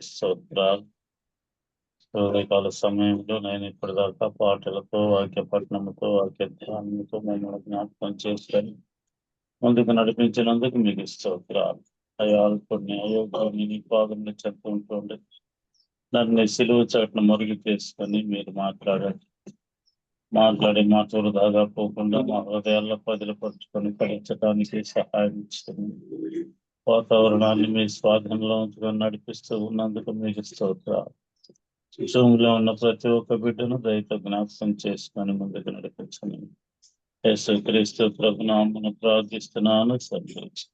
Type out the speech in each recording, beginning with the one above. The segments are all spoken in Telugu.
స్తోత్రాలు. ఉదయకాల సమయంలో నేను ఇప్పటిదాకా పాటలతో, వాక్య పఠనంతో, వాక్య ధ్యానంతో మమ్మల్ని జ్ఞాపకం చేసుకొని ముందుకు నడిపించినందుకు మీకు స్తోత్రాలు. అయాలు కొన్ని అయోగాన్ని నీ పాదంలో చెప్తుంటుండే నన్ను సిలువ చాటును మరుగు చేసుకొని మీరు మాట్లాడి మా వృధాగా పోకుండా మా హృదయాల్లో పదిలపరుచుకొని ఫలించడానికి సహాయం ఇస్తుంది. వాతావరణాన్ని మీ స్వాధీనంలో ఉంచుకొని నడిపిస్తూ ఉన్నందుకు మీకు స్తోత్రాలు. శిశువులో ఉన్న ప్రతి ఒక్క బిడ్డను దయతో జ్ఞాపకం చేసుకొని ముందుకు నడిపించండి. యేసుక్రీస్తు ప్రభునామమున ప్రార్థిస్తున్నాను సంతోషం.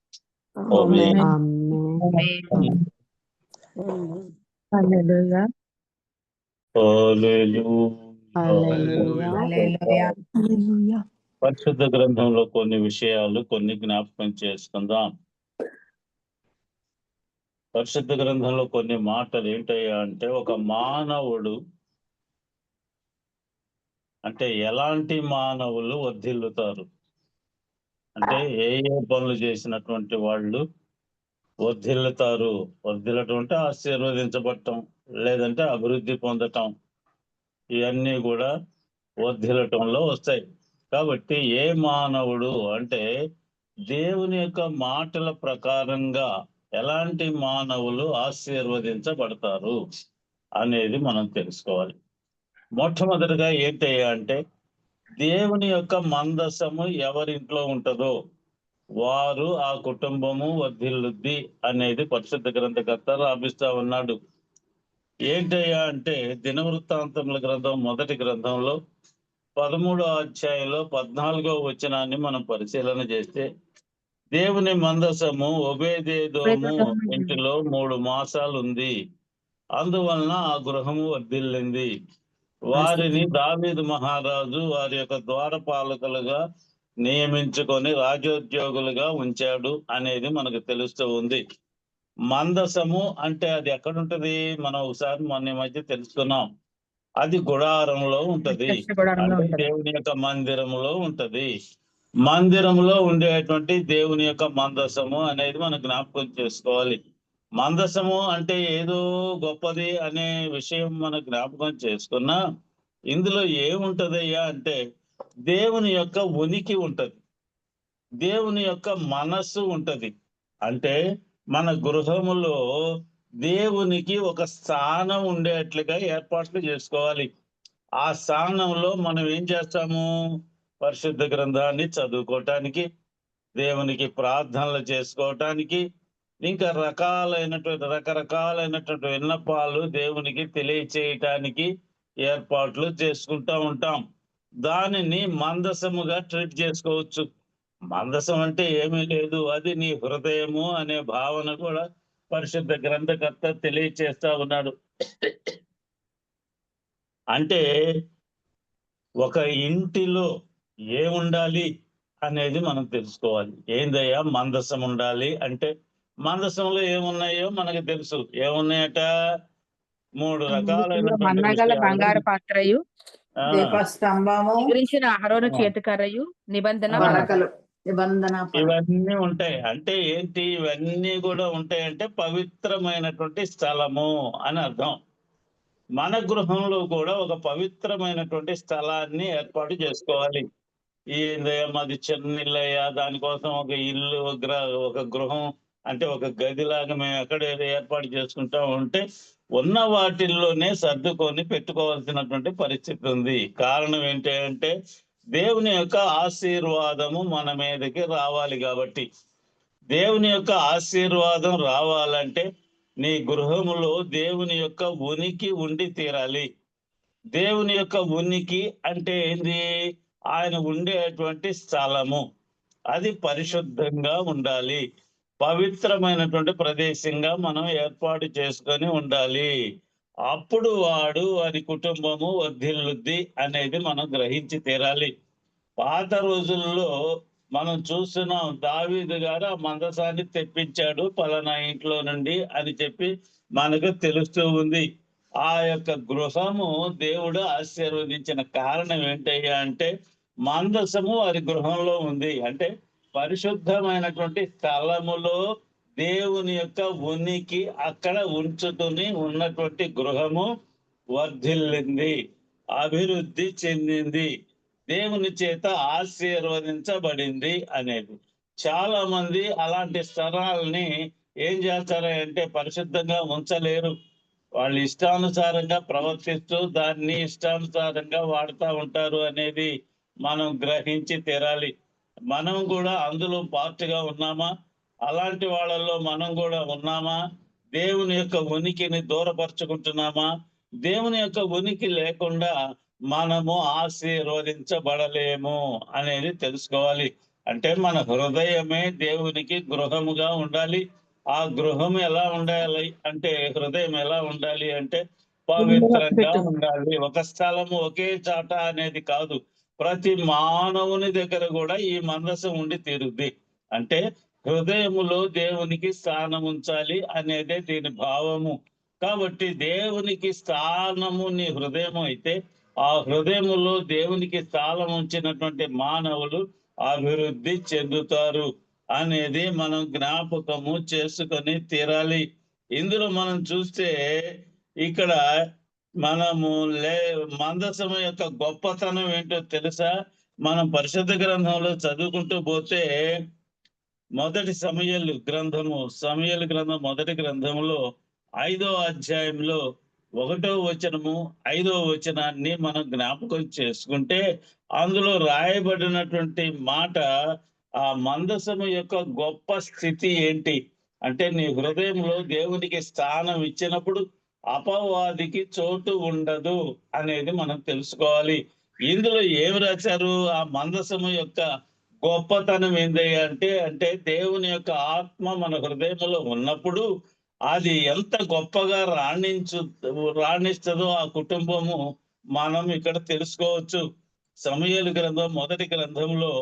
పరిశుద్ధ గ్రంథంలో కొన్ని విషయాలు జ్ఞాపకం చేసుకుందాం. పరిశుద్ధ గ్రంథంలో కొన్ని మాటలు ఏంటయ్యా అంటే, ఒక మానవుడు అంటే ఎలాంటి మానవులు వర్ధిల్లుతారు అంటే, ఏ పనులు చేసినటువంటి వాళ్ళు వర్ధిల్లుతారు. వర్ధిల్లటం అంటే ఆశీర్వదించబడటం, లేదంటే అభివృద్ధి పొందటం, ఇవన్నీ కూడా వర్ధిల్లటంలో వస్తాయి. కాబట్టి ఏ మానవుడు అంటే దేవుని యొక్క మాటల ప్రకారంగా ఎలాంటి మానవులు ఆశీర్వదించబడతారు అనేది మనం తెలుసుకోవాలి. మొట్టమొదటిగా ఏంటయ్యా అంటే, దేవుని యొక్క మందసము ఎవరింట్లో ఉంటుందో వారు ఆ కుటుంబము వర్ధిల్లుద్ది అనేది పరిశుద్ధ గ్రంథకర్త రాపిస్తా ఉన్నాడు. ఏంటయ్యా అంటే, దినవృత్తాంతముల గ్రంథం మొదటి గ్రంథంలో 13వ అధ్యాయంలో 14వ వచనాన్ని మనం పరిశీలన చేస్తే, దేవుని మందసము ఒబేదేదోము ఇంటిలో 3 మాసాలు ఉంది, అందువలన ఆ గృహము వర్ధిల్లింది. వారిని దావీదు మహారాజు వారి యొక్క ద్వారపాలకులుగా నియమించుకొని రాజోద్యోగులుగా ఉంచాడు అనేది మనకు తెలుస్తూ ఉంది. మందసము అంటే అది ఎక్కడుంటది? మనం ఒకసారి మొన్న మధ్య తెలుసుకున్నాం. అది గుడారంలో ఉంటది, అంటే దేవుని యొక్క మందిరములో ఉంటది. మందిరంలో ఉండేటువంటి దేవుని యొక్క మందసము అనేది మనం జ్ఞాపకం చేసుకోవాలి. మందసము అంటే ఏదో గొప్పది అనే విషయం మనం జ్ఞాపకం చేసుకున్నా, ఇందులో ఏముంటదయ్యా అంటే దేవుని యొక్క ఉనికి ఉంటది, దేవుని యొక్క మనస్సు ఉంటది. అంటే మన గృహములో దేవునికి ఒక స్థానం ఉండేట్లుగా ఏర్పాట్లు చేసుకోవాలి. ఆ స్థానంలో మనం ఏం చేస్తాము? పరిశుద్ధ గ్రంథాన్ని చదువుకోవటానికి, దేవునికి ప్రార్థనలు చేసుకోవటానికి, ఇంకా రకరకాలైనటువంటి విన్నపాలు దేవునికి తెలియచేయటానికి ఏర్పాట్లు చేసుకుంటా ఉంటాం. దానిని మందసముగా ట్రీట్ చేసుకోవచ్చు. మందసం అంటే ఏమీ లేదు, అది నీ హృదయము అనే భావన కూడా పరిశుద్ధ గ్రంథకర్త తెలియచేస్తా ఉన్నాడు. అంటే ఒక ఇంటిలో ఏముండాలి అనేది మనం తెలుసుకోవాలి. ఏందయ్యా మందసం ఉండాలి అంటే, మందసంలో ఏమున్నాయో మనకు తెలుసు. ఏమున్నాయట? 3 రకాలైనటువంటి బంగారు పాత్రయు, దీపస్తంభము, అహరోను చేతికర్రయు, నిబంధన ఇవన్నీ ఉంటాయి. అంటే ఏంటి? ఇవన్నీ కూడా ఉంటాయంటే పవిత్రమైనటువంటి స్థలము అని అర్థం. మన గృహంలో కూడా ఒక పవిత్రమైనటువంటి స్థలాన్ని ఏర్పాటు చేసుకోవాలి. మాది చిన్న ఇల్లయ్యా, దానికోసం ఒక ఇల్లు, ఒక గృహం అంటే ఒక గదిలాగా మేము ఎక్కడ ఏర్పాటు చేసుకుంటా ఉంటే ఉన్న వాటిల్లోనే సర్దుకొని పెట్టుకోవాల్సినటువంటి పరిస్థితి ఉంది. కారణం ఏంటి అంటే, దేవుని యొక్క ఆశీర్వాదము మన మీదకి రావాలి. కాబట్టి దేవుని యొక్క ఆశీర్వాదం రావాలంటే నీ గృహములో దేవుని యొక్క ఉనికి ఉండి తీరాలి. దేవుని యొక్క ఉనికి అంటే ఏంది? ఆయన ఉండేటువంటి స్థలము అది పరిశుద్ధంగా ఉండాలి, పవిత్రమైనటువంటి ప్రదేశంగా మనం ఏర్పాటు చేసుకొని ఉండాలి. అప్పుడు వారి కుటుంబము వర్ధిల్లుద్ది అనేది మనం గ్రహించి తీరాలి. పాత రోజుల్లో మనం చూస్తున్నాం, దావీదు గారు ఆ మందసాన్ని తెప్పించాడు పలానా ఇంట్లో నుండి అని చెప్పి మనకు తెలుస్తూ ఉంది. ఆ యొక్క గృహము దేవుడు ఆశీర్వదించిన కారణం ఏంటయ్యా అంటే, మందసము వారి గృహంలో ఉంది. అంటే పరిశుద్ధమైనటువంటి స్థలములో దేవుని యొక్క ఉనికి అక్కడ ఉంచుకుని ఉన్నటువంటి గృహము వర్ధిల్లింది, అభివృద్ధి చెందింది, దేవుని చేత ఆశీర్వదించబడింది అనేది. చాలా మంది అలాంటి స్థలాల్ని ఏం చేస్తారంటే పరిశుద్ధంగా ఉంచలేరు. వాళ్ళు ఇష్టానుసారంగా ప్రవర్తిస్తూ దాన్ని ఇష్టానుసారంగా వాడుతూ ఉంటారు అనేది మనం గ్రహించి తీరాలి. మనం కూడా అందులో పార్ట్గా ఉన్నామా? అలాంటి వాళ్ళల్లో మనం కూడా ఉన్నామా? దేవుని యొక్క ఉనికిని దూరపరుచుకుంటున్నామా? దేవుని యొక్క ఉనికి లేకుండా మనము ఆశీర్వదించబడలేము అనేది తెలుసుకోవాలి. అంటే మన హృదయమే దేవునికి గృహముగా ఉండాలి. ఆ గృహం ఎలా ఉండాలి అంటే, హృదయం ఎలా ఉండాలి అంటే పవిత్రంగా ఉండాలి. ఒక స్థలము ఒకే చాట అనేది కాదు. ప్రతి మానవుని దగ్గర కూడా ఈ మందసం ఉండి తీరుద్ది. అంటే హృదయములో దేవునికి స్థానం ఉంచాలి అనేదే దీని భావము. కాబట్టి దేవునికి స్థానము నీ హృదయం అయితే, ఆ హృదయములో దేవునికి స్థానం ఉంచినటువంటి మానవులు అభివృద్ధి చెందుతారు అనేది మనం జ్ఞాపకము చేసుకొని తీరాలి. ఇందులో మనం చూస్తే ఇక్కడ మనము మందసము యొక్క గొప్పతనం ఏంటో తెలుసా? మనం పరిశుద్ధ గ్రంథంలో చదువుకుంటూ పోతే మొదటి సమూయేలు గ్రంథం మొదటి గ్రంథంలో 5వ అధ్యాయంలో 1వ వచనము 5వ వచనాన్ని మనం జ్ఞాపకం చేసుకుంటే అందులో రాయబడినటువంటి మాట, ఆ మందసము యొక్క గొప్ప స్థితి ఏంటి అంటే, నీ హృదయంలో దేవునికి స్థానం ఇచ్చినప్పుడు అపవాదికి చోటు ఉండదు అనేది మనం తెలుసుకోవాలి. ఇందులో ఏమి రాశారు? ఆ మందసము యొక్క గొప్పతనం ఏందయ్యా అంటే దేవుని యొక్క ఆత్మ మన హృదయంలో ఉన్నప్పుడు అది ఎంత గొప్పగా రాణిస్తుందో ఆ కుటుంబము మనం ఇక్కడ తెలుసుకోవచ్చు. సమూయేలు గ్రంథం మొదటి గ్రంథంలో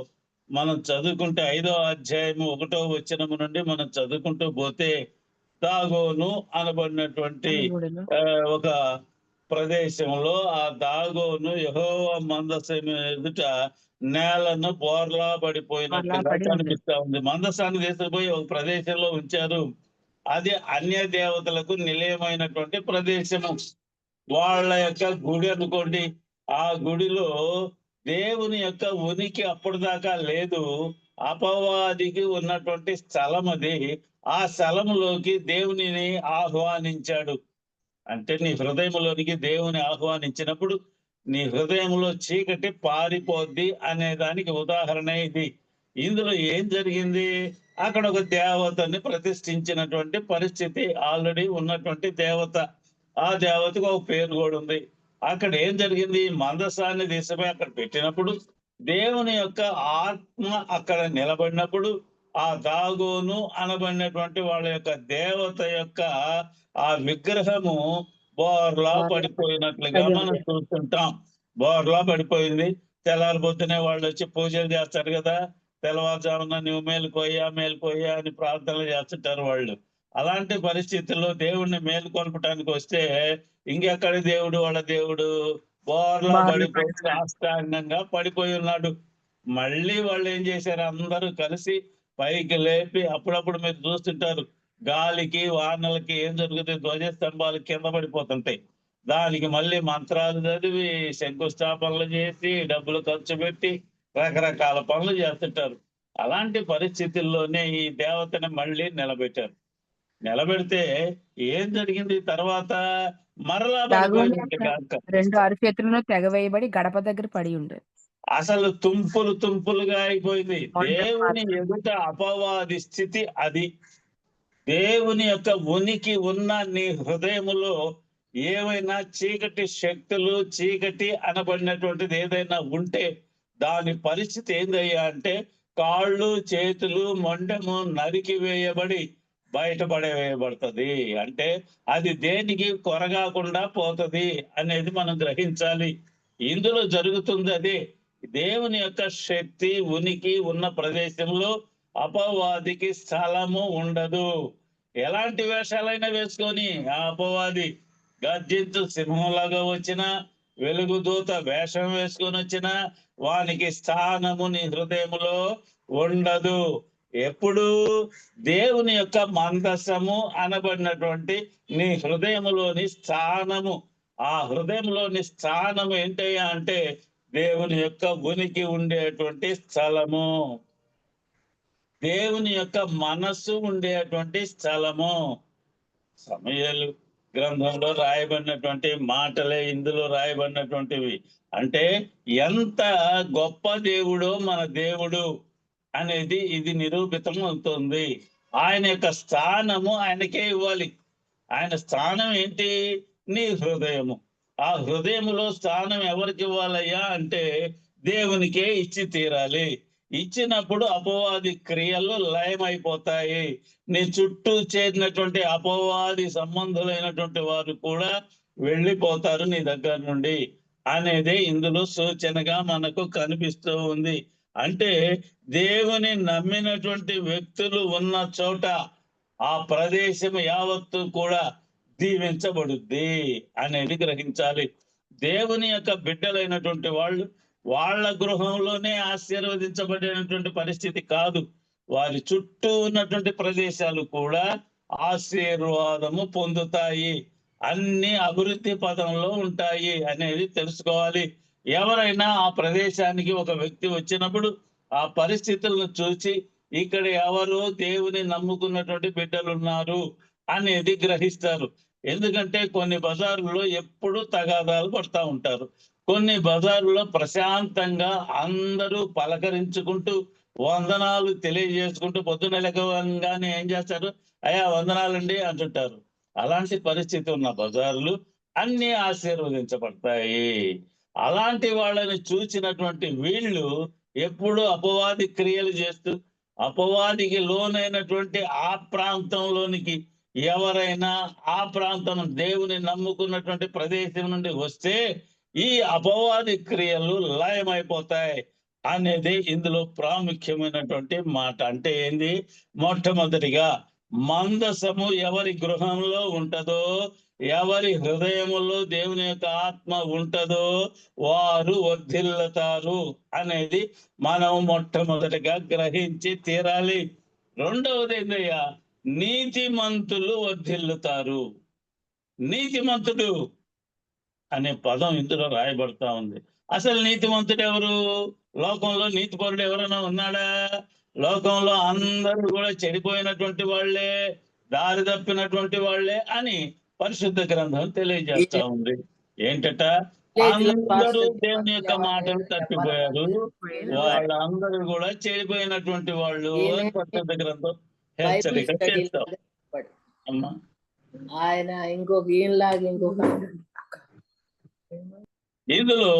మనం చదువుకుంటే 5వ అధ్యాయము 1వ వచనము నుండి మనం చదువుకుంటూ పోతే, దాగోను అనబడినటువంటి ఒక ప్రదేశంలో ఆ దాగోను యెహోవా మందసం ఎదుట నేలను బోర్లా పడిపోయినట్టుగా కనిపిస్తా ఉంది. మందసాన్ని తీసుకుపోయి ఒక ప్రదేశంలో ఉంచారు. అది అన్య దేవతలకు నిలయమైనటువంటి ప్రదేశము. వాళ్ళ యొక్క గుడి అనుకోండి. ఆ గుడిలో దేవుని యొక్క ఉనికి అప్పటిదాకా లేదు. అపవాదికి ఉన్నటువంటి స్థలం అది. ఆ స్థలంలోకి దేవునిని ఆహ్వానించాడు. అంటే నీ హృదయంలోనికి దేవుని ఆహ్వానించినప్పుడు నీ హృదయంలో చీకటి పారిపోద్ది అనే దానికి ఉదాహరణ ఇది. ఇందులో ఏం జరిగింది? అక్కడ ఒక దేవతని ప్రతిష్ఠించినటువంటి పరిస్థితి, ఆల్రెడీ ఉన్నటువంటి దేవత. ఆ దేవతకు ఒక పేరు కూడా ఉంది. అక్కడ ఏం జరిగింది? మందసాన్ని తీసుకుపోయి అక్కడ పెట్టినప్పుడు దేవుని యొక్క ఆత్మ అక్కడ నిలబడినప్పుడు ఆ దాగోను అనబడినటువంటి వాళ్ళ యొక్క దేవత యొక్క ఆ విగ్రహము బోర్లా పడిపోయినట్లుగా మనం చూస్తుంటాం. బోర్లా పడిపోయింది. తెల్లారిపోతూనే వాళ్ళు వచ్చి పూజలు చేస్తారు కదా. తెల్లవారుజామున నువ్వు మేలుకోయ్యా అని ప్రార్థనలు చేస్తుంటారు వాళ్ళు. అలాంటి పరిస్థితుల్లో దేవుణ్ణి మేలుకొల్పటానికి వస్తే ఇంకెక్కడ దేవుడు, వాళ్ళ దేవుడు బోర్లా పడిపోయి సాష్టాంగంగా పడిపోయి ఉన్నాడు. మళ్ళీ వాళ్ళు ఏం చేశారు? అందరూ కలిసి పైకి లేపి, అప్పుడప్పుడు మీరు చూస్తుంటారు గాలికి వానలకి ఏం జరుగుతుంది? ధ్వజస్తంభాలు కింద పడిపోతుంటాయి. దానికి మళ్ళీ మంత్రాలు చదివి శంకుస్థాపనలు చేసి డబ్బులు ఖర్చు పెట్టి రకరకాల పనులు చేస్తుంటారు. అలాంటి పరిస్థితుల్లోనే ఈ దేవతని మళ్ళీ నిలబెట్టారు. నిలబెడితే ఏం జరిగింది తర్వాత? మరలా పడిపోయింది కాక 2 అరచేతులను తెగవేయబడి గడప దగ్గర పడి ఉండేది. అసలు తుంపులుగా అయిపోయింది. దేవుని ఎదుట అపవాది స్థితి అది. దేవుని యొక్క ఉనికి ఉన్న నీ హృదయములో ఏవైనా చీకటి శక్తులు, చీకటి అనబడినటువంటిది ఏదైనా ఉంటే దాని పరిస్థితి ఏందయ్యా అంటే, కాళ్ళు చేతులు మొండెము నరికి వేయబడి బయటపడవేయబడుతుంది. అంటే అది దేనికి కొరగాకుండా పోతుంది అనేది మనం గ్రహించాలి. ఇందులో జరుగుతుంది అదే. దేవుని యొక్క శక్తి ఉనికి ఉన్న ప్రదేశంలో అపవాదికి స్థలము ఉండదు. ఎలాంటి వేషాలైనా వేసుకొని ఆ అపవాది గర్జించు సింహంలాగా వచ్చినా, వెలుగుదూత వేషం వేసుకొని వచ్చినా వానికి స్థానము నీ హృదయములో ఉండదు. ఎప్పుడు దేవుని యొక్క మందసము అనబడినటువంటి నీ హృదయములోని స్థానము, ఆ హృదయంలోని స్థానం ఏంటయ్యా అంటే దేవుని యొక్క ఉనికి ఉండేటువంటి స్థలము, దేవుని యొక్క మనస్సు ఉండేటువంటి స్థలము. సమూయేలు గ్రంథంలో రాయబడినటువంటి మాటలే ఇందులో రాయబడినటువంటివి. అంటే ఎంత గొప్ప దేవుడో మన దేవుడు అనేది ఇది నిరూపితం అవుతుంది. ఆయన యొక్క స్థానము ఆయనకే ఇవ్వాలి. ఆయన స్థానం ఏంటి? నీ హృదయము. ఆ హృదయములో స్థానం ఎవరికి ఇవ్వాలయ్యా అంటే దేవునికే ఇచ్చి తీరాలి. ఇచ్చినప్పుడు అపవాది క్రియలు లయమైపోతాయి. నీ చుట్టూ చేరినటువంటి అపవాది సంబంధులైనటువంటి వారు కూడా వెళ్ళిపోతారు నీ దగ్గర నుండి అనేది ఇందులో సూచనగా మనకు కనిపిస్తూ ఉంది. అంటే దేవుని నమ్మినటువంటి వ్యక్తులు ఉన్న చోట ఆ ప్రదేశం యావత్తు కూడా దీవించబడుద్ది అనేది గ్రహించాలి. దేవుని యొక్క బిడ్డలైనటువంటి వాళ్ళు వాళ్ళ గృహంలోనే ఆశీర్వదించబడినటువంటి పరిస్థితి కాదు, వారి చుట్టూ ఉన్నటువంటి ప్రదేశాలు కూడా ఆశీర్వాదము పొందుతాయి, అన్ని అభివృద్ధి పదంలో ఉంటాయి అనేది తెలుసుకోవాలి. ఎవరైనా ఆ ప్రదేశానికి ఒక వ్యక్తి వచ్చినప్పుడు ఆ పరిస్థితులను చూసి ఇక్కడ ఎవరు దేవుని నమ్ముకున్నటువంటి బిడ్డలు ఉన్నారు అనేది గ్రహిస్తారు. ఎందుకంటే కొన్ని బజార్లలో ఎప్పుడు తగాదాలు పడతా ఉంటారు. కొన్ని బజార్లలో ప్రశాంతంగా అందరూ పలకరించుకుంటూ వందనాలు తెలియజేసుకుంటూ పొద్దున లెగవంగానే ఏం చేస్తారు? అయ్యా వందనాలండి అంటుంటారు. అలాంటి పరిస్థితి ఉన్న బజార్లు అన్ని ఆశీర్వదించబడతాయి. అలాంటి వాళ్ళని చూసినటువంటి వీళ్ళు ఎప్పుడు అపవాది క్రియలు చేస్తూ అపవాదికి లోనైనటువంటి ఆ ప్రాంతంలోనికి ఎవరైనా ఆ ప్రాంతం దేవుని నమ్ముకున్నటువంటి ప్రదేశం నుండి వస్తే ఈ అపవాది క్రియలు లయమైపోతాయి అనేది ఇందులో ప్రాముఖ్యమైనటువంటి మాట. అంటే ఏంది? మొట్టమొదటిగా మందసము ఎవరి గృహంలో ఉంటదో, ఎవరి హృదయములో దేవుని యొక్క ఆత్మ ఉంటదో వారు వర్ధిల్లుతారు అనేది మనం మొట్టమొదటిగా గ్రహించి తీరాలి. రెండవది ఏందయ్యా? నీతిమంతులు వర్ధిల్లుతారు. నీతిమంతుడు అనే పదం ఇందులో రాయబడతా ఉంది. అసలు నీతిమంతుడు ఎవరు? లోకంలో నీతిపరుడు ఎవరైనా ఉన్నాడా? లోకంలో అందరూ కూడా చెడిపోయినటువంటి వాళ్ళే, దారి తప్పినటువంటి వాళ్ళే అని పరిశుద్ధ గ్రంథం తెలియజేస్తా ఉంది. ఏంటట? అందరూ దేవుని యొక్క మాటలు తప్పిపోయారు, వాళ్ళందరూ కూడా చెడిపోయినటువంటి వాళ్ళు అని పరిశుద్ధ గ్రంథం హెచ్చరిక చేస్తాం. అమ్మా ఆయన ఇంకొక ఈయనలాగా ఇంకొక ఇందులో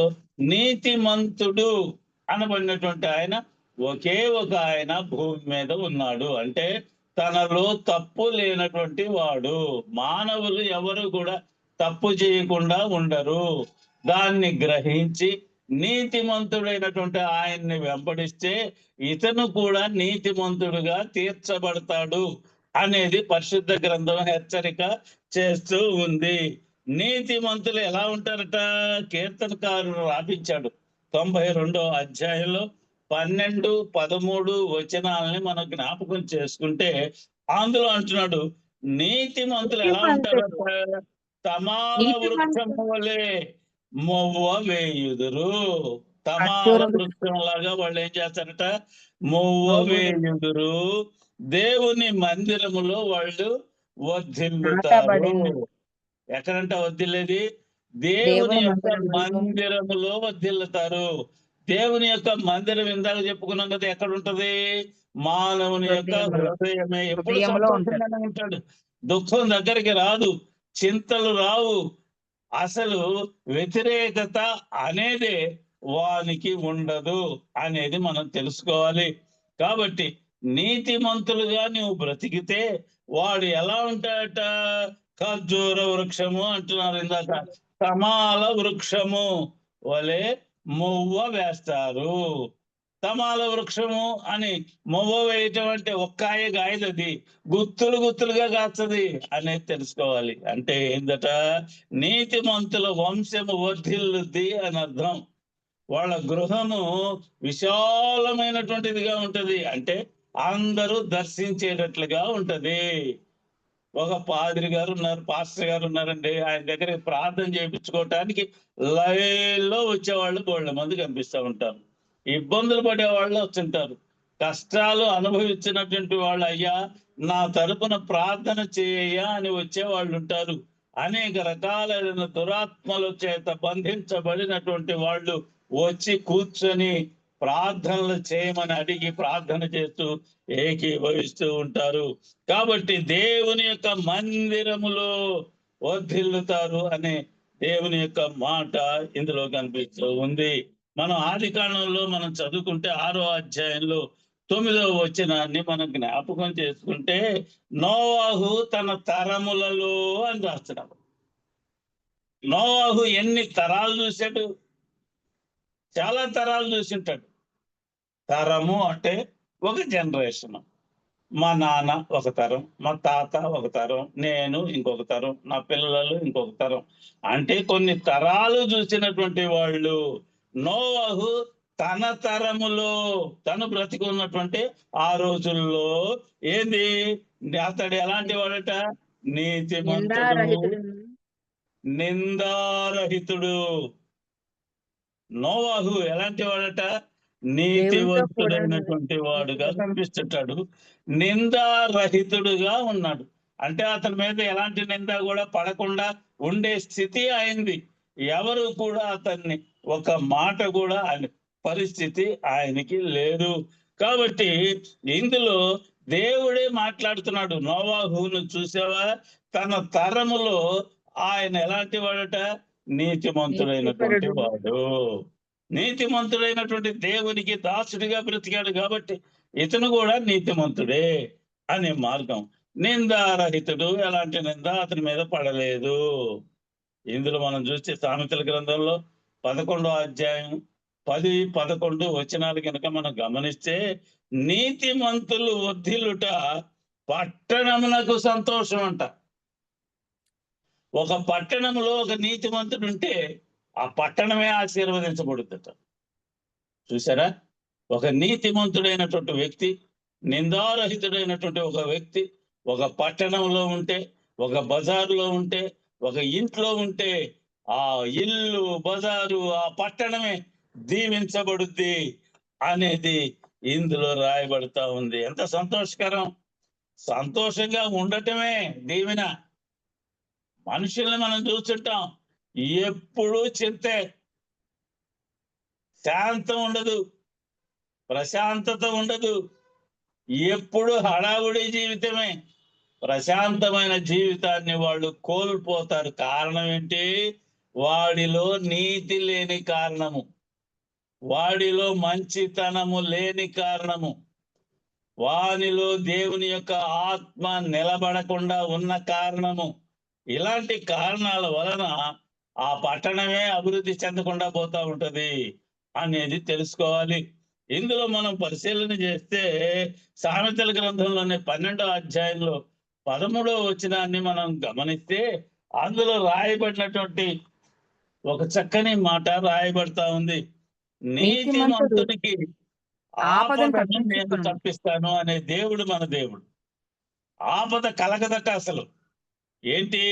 నీతిమంతుడు అనబడినటువంటి ఆయన ఒకే ఒక ఆయన భూమి మీద ఉన్నాడు. అంటే తనలో తప్పు లేనటువంటి వాడు. మానవులు ఎవరు కూడా తప్పు చేయకుండా ఉండరు. దాన్ని గ్రహించి నీతిమంతుడైనటువంటి ఆయన్ని వెంబడిస్తే ఇతను కూడా నీతిమంతుడుగా తీర్చబడతాడు అనేది పరిశుద్ధ గ్రంథం హెచ్చరిక చేస్తూ ఉంది. నీతిమంతులు ఎలా ఉంటారట? కీర్తనకారుడు రాపించాడు 92వ అధ్యాయంలో 12, 13 వచనాలని మనం జ్ఞాపకం చేసుకుంటే అందులో అంటున్నాడు, నీతిమంతులు ఎలా ఉంటారట? తమాల వృక్షము వలె మొవ్వ వేయుదురు. తమాల వృక్షం లాగా వాళ్ళు ఏం చేస్తారట? మొవ్వ వేయుదురు. దేవుని మందిరములో వాళ్ళు వర్ధిల్లుతారు. ఎక్కడంట వర్ధిల్లేది? దేవుని యొక్క మందిరములో వర్ధిల్లుతారు. దేవుని యొక్క మందిరం ఇందాక చెప్పుకున్నాం కదా, ఎక్కడ ఉంటది? మానవుని యొక్క హృదయమే. ఎప్పుడు సంతోషంగానే ఉంటాడు, దుఃఖం దగ్గరికి రాదు, చింతలు రావు, అసలు వ్యతిరేకత అనేదే వానికి ఉండదు అనేది మనం తెలుసుకోవాలి. కాబట్టి నీతిమంతులుగా నువ్వు బ్రతికితే వాడు ఎలా ఉంటాడట? ఖర్జూర వృక్షము అంటున్నారు ఇందాక, తమాల వృక్షము వలె మొవ్వ వేస్తారు. తమాల వృక్షము అని మొవ్వ వేయటం అంటే ఒక్కాయ గాయదది, గుత్తులు గుత్తులుగా కాస్తుంది అనేది తెలుసుకోవాలి. అంటే ఏందట? నీతిమంతుల వంశము వర్ధిల్లుద్ది అని అర్థం. వాళ్ళ గృహము విశాలమైనటువంటిదిగా ఉంటది. అంటే అందరూ దర్శించేటట్లుగా ఉంటది. ఒక పాదిరి గారు ఉన్నారు, పాస్టర్ గారు ఉన్నారండి. ఆయన దగ్గర ప్రార్థన చేయించుకోవటానికి లైన్‌లో వచ్చేవాళ్ళు బోలెడు మంది కనిపిస్తా ఉంటారు. ఇబ్బందులు పడేవాళ్ళు వచ్చుంటారు. కష్టాలు అనుభవించినటువంటి వాళ్ళు, అయ్యా నా తరపున ప్రార్థన చేయయ్యా అని వచ్చేవాళ్ళు ఉంటారు. అనేక రకాలైన దురాత్మల చేత బంధించబడినటువంటి వాళ్ళు వచ్చి కూర్చొని ప్రార్థనలు చేయమని అడిగి ప్రార్థన చేస్తూ ఏకీభవిస్తూ ఉంటారు. కాబట్టి దేవుని యొక్క మందిరములో వర్ధిల్లుతారు అనే దేవుని యొక్క మాట ఇందులో కనిపిస్తూ ఉంది. మనం ఆదికాండంలో మనం చదువుకుంటే 6వ అధ్యాయంలో 9వ వచనాన్ని మనం జ్ఞాపకం చేసుకుంటే, నోవాహు తన తరములలో అని రాస్తున్నాడు. నోవాహు ఎన్ని తరాలు చూశాడు? చాలా తరాలు చూసింటాడు. తరము అంటే ఒక జనరేషన్. మా నాన్న ఒక తరం, మా తాత ఒక తరం, నేను ఇంకొక తరం, నా పిల్లలు ఇంకొక తరం. అంటే కొన్ని తరాలు చూసినటువంటి వాళ్ళు. నోవహు తన తరములో తను బ్రతికి ఉన్నటువంటి ఆ రోజుల్లో ఏంది, అతడు ఎలాంటి వాడట? నీతిమంతుడు, నిందారహితుడును. నిందారహితుడు. నోవాహు ఎలాంటి వాడట? దేవునితో నీతివంతుడైనటువంటి వాడుగా కూడా కనిపిస్తుంటాడు. నిందారహితుడుగా ఉన్నాడు. అంటే అతని మీద ఎలాంటి నింద కూడా పడకుండా ఉండే స్థితి అయింది. ఎవరు కూడా అతన్ని ఒక మాట కూడా ఆయన పరిస్థితి ఆయనకి లేదు. కాబట్టి ఇందులో దేవుడే మాట్లాడుతున్నాడు. నోవాహును చూసావా? తన తరములో ఆయన ఎలాంటి వాడట? నీతిమంతుడైనటువంటి నీతిపరుడు. వాడు. నీతిమంతుడైనటువంటి దేవునికి దాసుడిగా బ్రతికాడు కాబట్టి ఇతను కూడా నీతిమంతుడే అనే మార్గం. నిందారహితుడు, ఎలాంటి నింద అతని మీద పడలేదు. ఇందులో మనం చూస్తే సామెతల గ్రంథంలో 11వ అధ్యాయం 10, 11 వచనాలు కనుక మనం గమనిస్తే, నీతిమంతులు వర్ధిల్లుట పట్టణమునకు సంతోషం అంట. ఒక పట్టణంలో ఒక నీతిమంతుడు ఉంటే ఆ పట్టణమే ఆశీర్వదించబడుతుందట. చూసారా? ఒక నీతిమంతుడైనటువంటి వ్యక్తి, నిందారహితుడైనటువంటి ఒక వ్యక్తి ఒక పట్టణంలో ఉంటే, ఒక బజారులో ఉంటే, ఒక ఇంట్లో ఉంటే, ఆ ఇల్లు, బజారు, ఆ పట్టణమే దీవించబడుద్ది అనేది ఇందులో రాయబడతా ఉంది. ఎంత సంతోషకరం! సంతోషంగా ఉండటమే దీవెన. మనుషుల్ని మనం చూస్తుంటాం, ఎప్పుడూ చింతే, శాంతం ఉండదు, ప్రశాంతత ఉండదు, ఎప్పుడు హడావుడి జీవితమే. ప్రశాంతమైన జీవితాన్ని వాళ్ళు కోల్పోతారు. కారణం ఏంటి? వాడిలో నీతి లేని కారణము, వాడిలో మంచితనము లేని కారణము, వానిలో దేవుని యొక్క ఆత్మ నిలబడకుండా ఉన్న కారణము. ఇలాంటి కారణాల వలన ఆ పట్టణమే అభివృద్ధి చెందకుండా పోతా ఉంటది అనేది తెలుసుకోవాలి. ఇందులో మనం పరిశీలన చేస్తే సామెతల గ్రంథంలోనే 12వ అధ్యాయంలో 13వ వచనాన్ని మనం గమనిస్తే, అందులో రాయబడినటువంటి ఒక చక్కని మాట రాయబడతా ఉంది. నీతిమంతుడికి ఆపదను ఆపదను నేను తప్పించుకొనును. తప్పిస్తాను అనే దేవుడు మన దేవుడు. ఆపద కలగదట అసలు. ఏంటి?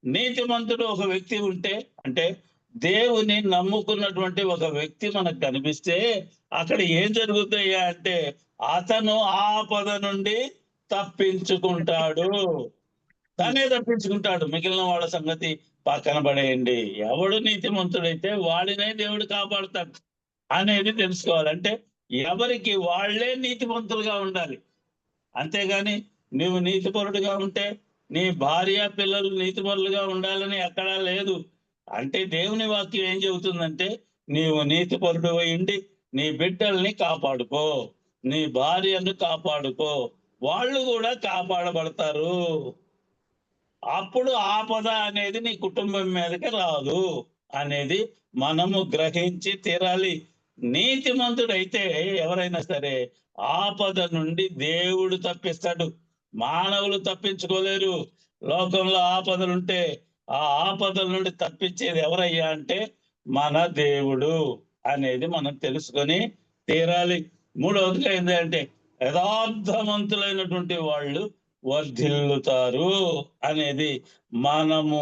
నీతిమంతుడు ఒక వ్యక్తి ఉంటే, అంటే దేవుని నమ్ముకున్నటువంటి ఒక వ్యక్తి మనకు కనిపిస్తే అక్కడ ఏం జరుగుతాయా అంటే, అతను ఆపద నుండి తప్పించుకుంటాడు. తనే తప్పించుకుంటాడు. మిగిలిన వాళ్ళ సంగతి పక్కన పడేయండి. ఎవడు నీతిమంతుడైతే వాడినే దేవుడు కాపాడుతాడు అనేది తెలుసుకోవాలి. అంటే ఎవరికి వాళ్ళే నీతిమంతులుగా ఉండాలి. అంతేగాని నువ్వు నీతిపరుడుగా ఉంటే నీ భార్య పిల్లలు నీతిపరులుగా ఉండాలని ఎక్కడా లేదు. అంటే దేవుని వాక్యం ఏం చెబుతుందంటే, నీవు నీతిపరుడు అయ్యుండి నీ బిడ్డల్ని కాపాడుకో, నీ భార్యను కాపాడుకో, వాళ్ళు కూడా కాపాడబడతారు. అప్పుడు ఆపద అనేది నీ కుటుంబం మీదకి రాదు అనేది మనము గ్రహించి తీరాలి. నీతిమంతుడైతే ఎవరైనా సరే ఆపద నుండి దేవుడు తప్పిస్తాడు. మానవులు తప్పించుకోలేరు. లోకంలో ఆపదలుంటే ఆ ఆపదల నుండి తప్పించేది ఎవరయ్యా అంటే మన దేవుడు అనేది మనం తెలుసుకొని తీరాలి. మూడవదిగా ఏంటంటే, యథార్థవంతులైనటువంటి వాళ్ళు వర్ధిల్లుతారు అనేది మనము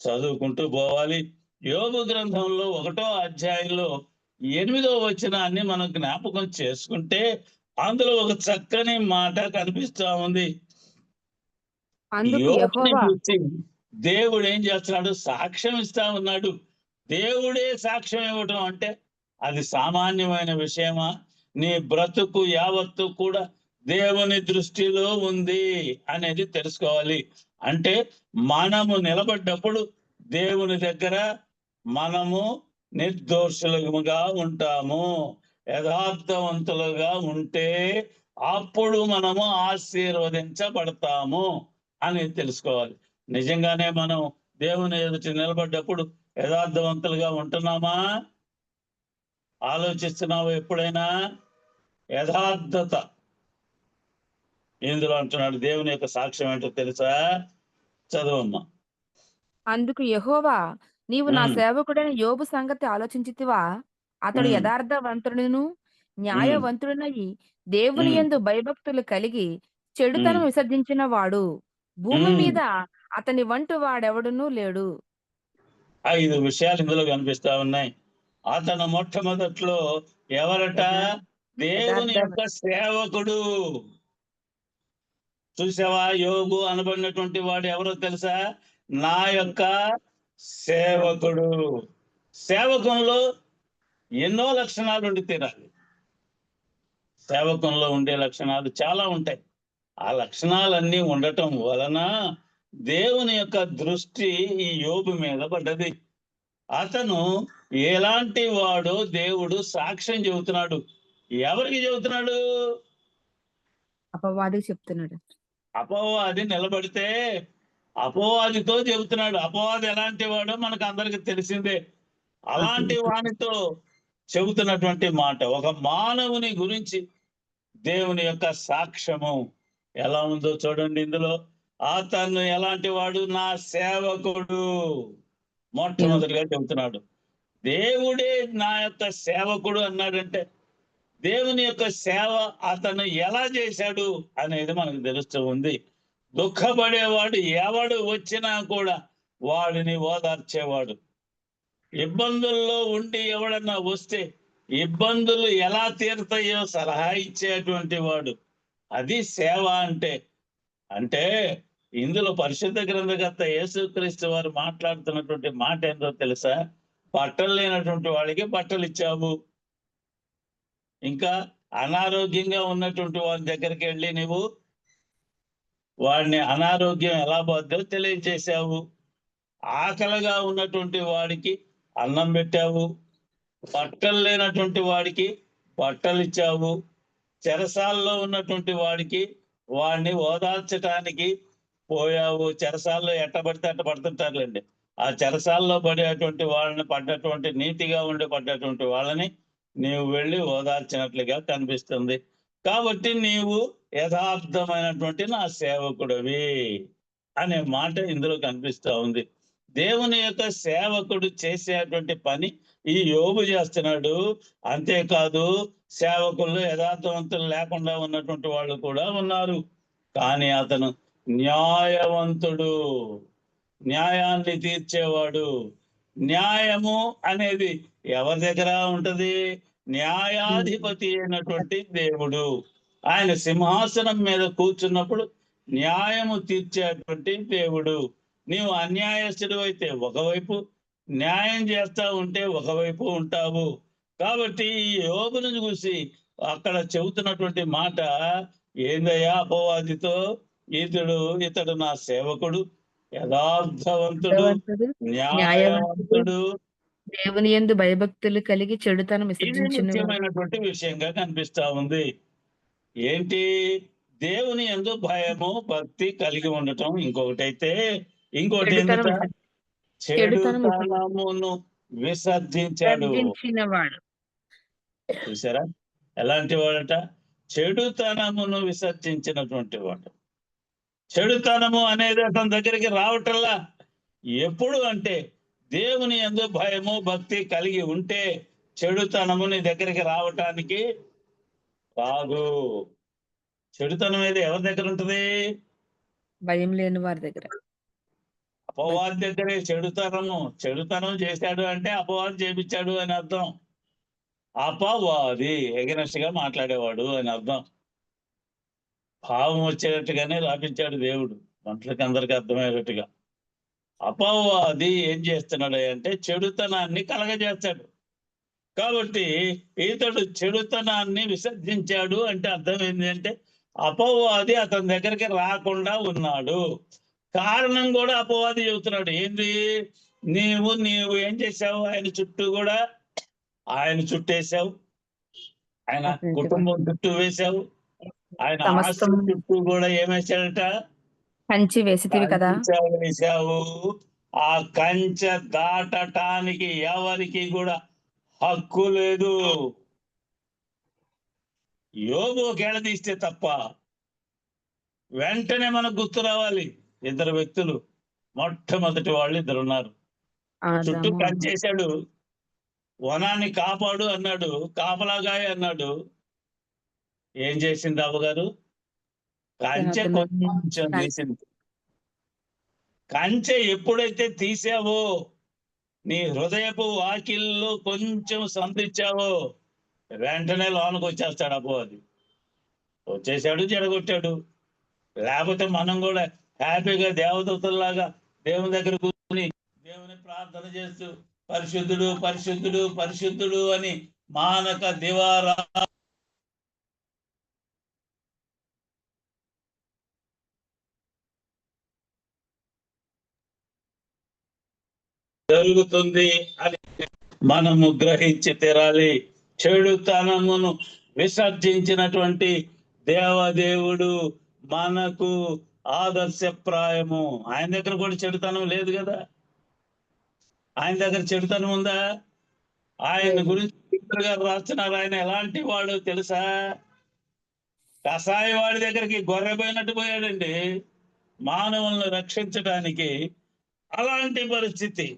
చదువుకుంటూ పోవాలి. యోబు గ్రంథంలో 1వ అధ్యాయంలో 8వ వచనాన్ని మనం జ్ఞాపకం చేసుకుంటే అందులో ఒక చక్కని మాట కనిపిస్తా ఉంది. అందుకు యోబుని యెహోవా గురించి దేవుడు ఏం చేస్తున్నాడు? సాక్ష్యం ఇస్తా ఉన్నాడు. దేవుడే సాక్ష్యం ఇవ్వటం అంటే అది సామాన్యమైన విషయమా? నీ బ్రతుకు యావత్తు కూడా దేవుని దృష్టిలో ఉంది అనేది తెలుసుకోవాలి. అంటే మనము నిలబడ్డప్పుడు దేవుని దగ్గర మనము నిర్దోషులుగా ఉంటాము. యథార్థవంతులుగా ఉంటే అప్పుడు మనము ఆశీర్వదించబడతాము అని తెలుసుకోవాలి. నిజంగానే మనం దేవుని ఎదుట నిలబడ్డప్పుడు యథార్థవంతులుగా ఉంటున్నామా? ఆలోచిస్తున్నావు ఎప్పుడైనా? యథార్థత ఇందులో అంటున్నాడు. దేవుని యొక్క సాక్ష్యం ఏంటో తెలుసా? చదువమ్మా. అందుకు యెహోవా నీవు నా ఉమ్, సేవకుడైన యోబు సంగతి ఆలోచించితివా? అతడు ఉమ్, యథార్థవంతుడును న్యాయవంతుడునై దేవుని ఉమ్, యందు భయభక్తులు కలిగి ఉమ్, చెడుతనం విసర్జించిన వాడు భూమి ఉమ్. మీద అతని వంటి వాడెవడునూ లేడు. 5 విషయాలు ఇందులో కనిపిస్తా ఉన్నాయి. అతను మొట్టమొదట్లో ఎవరట? యథా- దేవుని యథార్థ యొక్క సేవకుడు. చూసావా? యోగు అనబడినటువంటి వాడు ఎవరో తెలుసా? నా యొక్క సేవకుడు. సేవకంలో ఎన్నో లక్షణాలు ఉండి తీరాలి. సేవకంలో ఉండే లక్షణాలు చాలా ఉంటాయి. ఆ లక్షణాలన్నీ ఉండటం వలన దేవుని యొక్క దృష్టి ఈ యోబు మీద పడ్డది. అతను ఎలాంటి వాడో దేవుడు సాక్ష్యం చెబుతున్నాడు. ఎవరికి చెబుతున్నాడు? అపవాదికి చెప్తున్నాడు. అపవాది నిలబడితే అపవాదితో చెబుతున్నాడు. అపవాది ఎలాంటి వాడో మనకు అందరికి తెలిసిందే. అలాంటి వానితో చెబుతున్నటువంటి మాట. ఒక మానవుని గురించి దేవుని యొక్క సాక్ష్యము ఎలా ఉందో చూడండి. ఇందులో అతను ఎలాంటి వాడు? నా సేవకుడు. మొట్టమొదటిగా చెబుతున్నాడు. దేవుడే నా యొక్క సేవకుడు అన్నాడంటే దేవుని యొక్క సేవ అతను ఎలా చేశాడు అనేది మనకు తెలుస్తూ ఉంది. దుఃఖపడేవాడు ఎవడు వచ్చినా కూడా వాడిని ఓదార్చేవాడు. ఇబ్బందుల్లో ఉండి ఎవడన్నా వస్తే ఇబ్బందులు ఎలా తీరుతాయో సలహా ఇచ్చేటువంటి వాడు. అది సేవ అంటే. అంటే ఇందులో పరిశుద్ధ గ్రంథకర్త యేసుక్రీస్తు వారు మాట్లాడుతున్నటువంటి మాట ఏంటో తెలుసా? బట్టలు లేనటువంటి వాడికి బట్టలు ఇచ్చావు. ఇంకా అనారోగ్యంగా ఉన్నటువంటి వాడి దగ్గరికి వెళ్ళి నువ్వు వాడిని అనారోగ్యం ఎలా పోద్దో తెలియజేశావు. ఆకలిగా ఉన్నటువంటి వాడికి అన్నం పెట్టావు. బట్టలు లేనటువంటి వాడికి బట్టలు ఇచ్చావు. చెరసాల్లో ఉన్నటువంటి వాడికి వాడిని ఓదార్చటానికి పోయావు. చెరసాల్లో ఎట్టబడితే అట్ట పడుతుంటారులేండి. ఆ చెరసాల్లో పడేటువంటి వాళ్ళని పడ్డటువంటి నీతిగా ఉండి పడ్డటువంటి వాళ్ళని నీవు వెళ్ళి ఓదార్చినట్లుగా కనిపిస్తుంది. కాబట్టి నీవు యథార్థమైనటువంటి నా సేవకుడివి అనే మాట ఇందులో కనిపిస్తా ఉంది. దేవుని యొక్క సేవకుడు చేసేటువంటి పని ఈ యోబు చేస్తున్నాడు. అంతేకాదు సేవకుల్లో యథార్థవంతులు లేకుండా ఉన్నటువంటి వాళ్ళు కూడా ఉన్నారు. కానీ అతను న్యాయవంతుడు, న్యాయాన్ని తీర్చేవాడు. న్యాయము అనేది ఎవరి దగ్గర ఉంటది? న్యాయాధిపతి అయినటువంటి దేవుడు. ఆయన సింహాసనం మీద కూర్చున్నప్పుడు న్యాయము తీర్చేటువంటి దేవుడు. నీవు అన్యాయస్తుడు అయితే ఒకవైపు, న్యాయం చేస్తా ఉంటే ఒకవైపు ఉంటావు. కాబట్టి ఈ యోబును చూసి అక్కడ చెబుతున్నటువంటి మాట ఏందయ్యా? అపవాదితో ఇతడు నా సేవకుడు, యథార్థవంతుడు, యథార్థవంతుడు, న్యాయవంతుడు. దేవుని యందు భయభక్తులు కలిగి చెడుతనం ఇది విసర్జించిన ముఖ్యమైనటువంటి విషయంగా కనిపిస్తా ఉంది. ఏంటి? దేవుని యందు భయము భక్తి కలిగి ఉండటం ఇంకొకటైతే, ఇంకోటి చెడుతనం ఏంటంట? చెడుతనం చెడుతనమును విసర్జించాడు. విసర్జించిన వాడు. చూసారా ఎలాంటి వాడట? చెడుతనమును విసర్జించినటువంటి వాడు. చెడుతనము అనేది అతని దగ్గరికి రావటల్లా. ఎప్పుడు అంటే దేవుని యందు భయము భక్తి కలిగి ఉంటే చెడుతనము నీ దగ్గరికి రావటానికి రాదు. చెడుతనం ఏది ఎవరి దగ్గర ఉంటుంది? భయం లేని వారి దగ్గర. అపవాది దగ్గరే చెడుతనం చేశాడు అంటే అపవాది చేపించాడు అని అర్థం. అపవాది ఎగనెస్ట్ గా మాట్లాడేవాడు అని అర్థం. భావం వచ్చేటట్టుగానే రాపించాడు దేవుడు, మనుషులకి అందరికీ అర్థమయ్యేటట్టుగా. అపవాది ఏం చేస్తున్నాడు అంటే చెడుతనాన్ని కలగజేస్తాడు. కాబట్టి ఇతడు చెడుతనాన్ని విసర్జించాడు అంటే అర్థం ఏంటి అంటే అపవాది అతని దగ్గరికి రాకుండా ఉన్నాడు. కారణం కూడా అపవాది చెబుతున్నాడు. ఏంటి? నీవు ఏం చేశావు? ఆయన చుట్టూ కూడా ఆయన చుట్టేశావు, ఆయన కుటుంబం చుట్టూ వేశావు, ఆయన ఆస్తి సమస్తం చుట్టూ కూడా ఏమేశాడట? కంచి వేసితివి కదా. కంచె వేశావు. ఆ కంచె దాటటానికి ఎవరికి కూడా హక్కు లేదు. యోబు ఒకవేళ తీస్తే తప్ప. వెంటనే మనకు గుర్తు రావాలి ఇద్దరు వ్యక్తులు. మొట్టమొదటి వాళ్ళు ఇద్దరు ఉన్నారు. చుట్టూ ఆదాము, కంచేశాడు, వనాన్ని కాపాడు అన్నాడు, కాపలాగాయ అన్నాడు. ఏం చేసింది అవ్వగారు? కంచె కొంచెం తీసింది. కంచె ఎప్పుడైతే తీసావో, నీ హృదయపు వాకిల్లో కొంచెం సంధించావో, వెంటనే లోనకు వచ్చేస్తాడు అపవాది. వచ్చేసాడు, జడగొట్టాడు. లేకపోతే మనం కూడా హ్యాపీగా దేవదూతల్లాగా దేవుని దగ్గర కూర్చుని దేవుని ప్రార్థన చేస్తూ పరిశుద్ధుడు పరిశుద్ధుడు పరిశుద్ధుడు అని మానక దివారా జరుగుతుంది అని మనము గ్రహించి తీరాలి. చెడుతనమును విసర్జించినటువంటి దేవదేవుడు మనకు ఆదర్శప్రాయము. ఆయన దగ్గర కూడా చెడుతనం లేదు కదా. ఆయన దగ్గర చెడుతనం ఉందా? ఆయన గురించి పీటర్ గారు రాస్తున్నారు. ఆయన ఎలాంటి వాడు తెలుసా? కసాయి వాడి దగ్గరికి గొర్రె పోయినట్టు పోయాడండి మానవులను రక్షించడానికి. అలాంటి పరిస్థితి.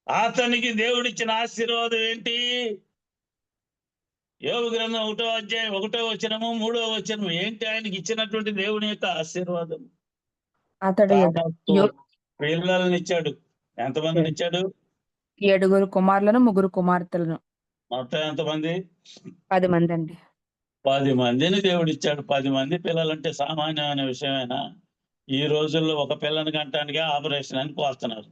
అతనికి దేవుడిచ్చిన ఆశీర్వాదం ఏంటి? యోబు గ్రంథం 1వ అధ్యాయం 1వ వచనము 3వ వచనము. ఏంటి ఆయనకి ఇచ్చినటువంటి దేవుని యొక్క ఆశీర్వాదం? అతడు పిల్లల్ని ఇచ్చాడు. ఎంతమందిని ఇచ్చాడు? 7 కుమారులను 3 కుమార్తెలను. మొత్తం ఎంతమంది? 10 మంది అండి. 10 మందిని దేవుడిచ్చాడు. 10 మంది పిల్లలంటే సామాన్యమైన విషయమేనా? ఈ రోజుల్లో ఒక పిల్లని కంటానికి ఆపరేషన్ అని కోస్తున్నారు.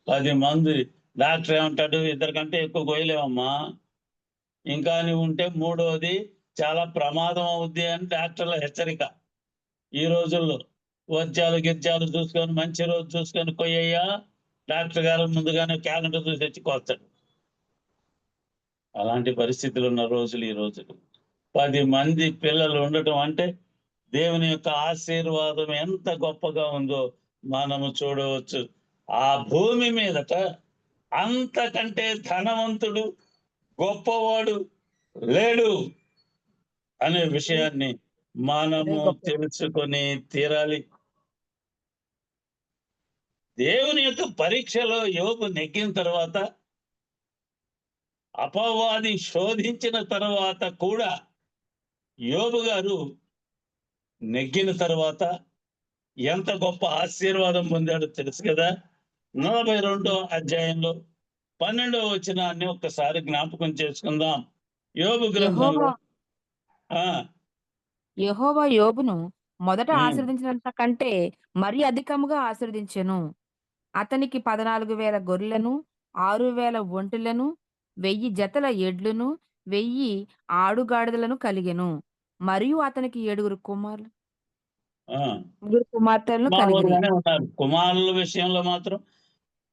10 మంది. డాక్టర్ ఏమంటాడు? 2 కంటే ఎక్కువ కోయలేమమ్మా, ఇంకా నువ్వు ఉంటే మూడోది చాలా ప్రమాదం అవుద్ది అని డాక్టర్ల హెచ్చరిక. ఈ రోజుల్లో వర్జాలు గిర్జాలు చూసుకొని మంచి రోజు చూసుకొని కొయ్యయ్యా, డాక్టర్ గారు ముందుగానే క్యాలెండర్ చూసి తెచ్చి కోస్తాడు. అలాంటి పరిస్థితులు ఉన్న రోజులు ఈ రోజులు. 10 మంది పిల్లలు ఉండటం అంటే దేవుని యొక్క ఆశీర్వాదం ఎంత గొప్పగా ఉందో మనము చూడవచ్చు. ఆ భూమి మీదట అంతకంటే ధనవంతుడు గొప్పవాడు లేడు అనే విషయాన్ని మనము తెలుసుకొని తీరాలి. దేవుని యొక్క పరీక్షలో యోబు నెగ్గిన తర్వాత, అపవాది శోధించిన తర్వాత కూడా యోబు గారు నెగ్గిన తర్వాత ఎంత గొప్ప ఆశీర్వాదం పొందాడో తెలుసు కదా. 42వ అధ్యాయంలో 12వ వచనాన్ని ఒక్కసారి జ్ఞాపకం చేసుకుందాం. యోబు గ్రంథంలో యెహోవా యోబును మొదట ఆశీర్వదించినంత కంటే మరి అధికముగా ఆశీర్వదించెను. అతనికి 14,000 గొర్రెలను, 6,000 ఒంటెలను, 1000 జతల ఎడ్లను, 1000 ఆడుగాడిదలను కలిగెను. మరియు అతనికి 7 కుమారులు, 3 కుమార్తెలను కలిగిరి. ఉన్నారు. కుమారుల విషయంలో మాత్రం,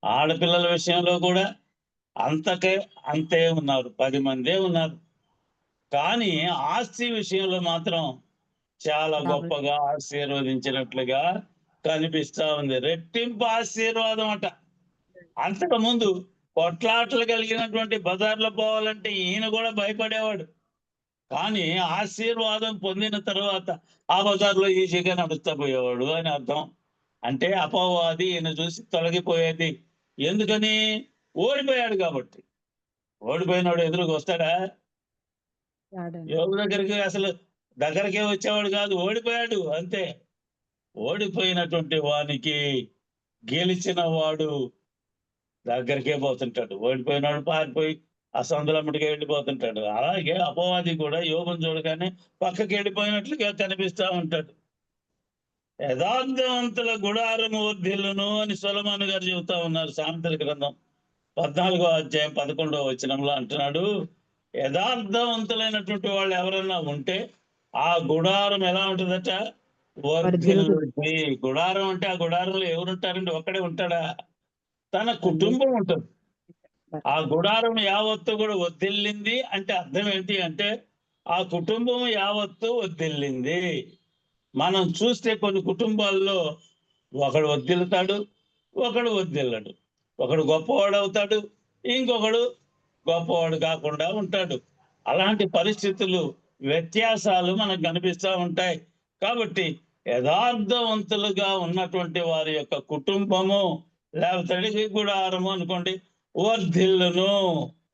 ఆడపిల్లల విషయంలో కూడా అంతే ఉన్నారు. 10 మందే ఉన్నారు. కానీ ఆస్తి విషయంలో మాత్రం చాలా గొప్పగా ఆశీర్వదించినట్లుగా కనిపిస్తా ఉంది. రెట్టింపు ఆశీర్వాదం అట. అంతకు ముందు కొట్లాటలు కలిగినటువంటి బజార్లో పోవాలంటే ఈయన కూడా భయపడేవాడు. కానీ ఆశీర్వాదం పొందిన తర్వాత ఆ బజార్లో ఈజీగా నడుస్తా పోయేవాడు అని అర్థం. అంటే అపవాది ఈయన చూసి తొలగిపోయేది. ఎందుకని? ఓడిపోయాడు కాబట్టి. ఓడిపోయినాడు ఎదురుకు వస్తాడా? యోగు దగ్గరికి అసలు దగ్గరకే వచ్చేవాడు కాదు, ఓడిపోయాడు అంతే. ఓడిపోయినటువంటి వానికి గెలిచిన వాడు దగ్గరికే పోతుంటాడు, ఓడిపోయినాడు పారిపోయి ఆ సందులమ్మటికి వెళ్ళిపోతుంటాడు. అలాగే అపవాది కూడా యోబును చూడగానే పక్కకి వెళ్ళిపోయినట్లుగా కనిపిస్తా ఉంటాడు. యథార్థవంతుల గుడారము వర్ధిల్లును అని సొలొమోను గారు చెబుతా ఉన్నారు. సామెతల గ్రంథం 14వ అధ్యాయం 11వ వచనంలో అంటున్నాడు, యథార్థవంతులైనటువంటి వాళ్ళు ఎవరన్నా ఉంటే ఆ గుడారం ఎలా ఉంటుందట? వర్ధిల్లుతుంది. వర్ధిల్లుద్ది. గుడారం అంటే ఆ గుడారంలో ఎవరుంటారండి? ఒక్కడే ఉంటాడా? తన కుటుంబం ఉంటుంది. ఆ గుడారం యావత్తు కూడా వర్ధిల్లింది అంటే అర్థం ఏంటి అంటే ఆ కుటుంబం యావత్తు వర్ధిల్లింది. మనం చూస్తే కొన్ని కుటుంబాల్లో ఒకడు వర్ధిల్లుతాడు, ఒకడు వర్ధిల్లడు. ఒకడు గొప్పవాడు అవుతాడు, ఇంకొకడు గొప్పవాడు కాకుండా ఉంటాడు. అలాంటి పరిస్థితులు, వ్యత్యాసాలు మనకు కనిపిస్తూ ఉంటాయి. కాబట్టి యథార్థవంతులుగా ఉన్నటువంటి వారి యొక్క కుటుంబము లేకపోతే గుడారము అనుకోండి వర్ధిల్లును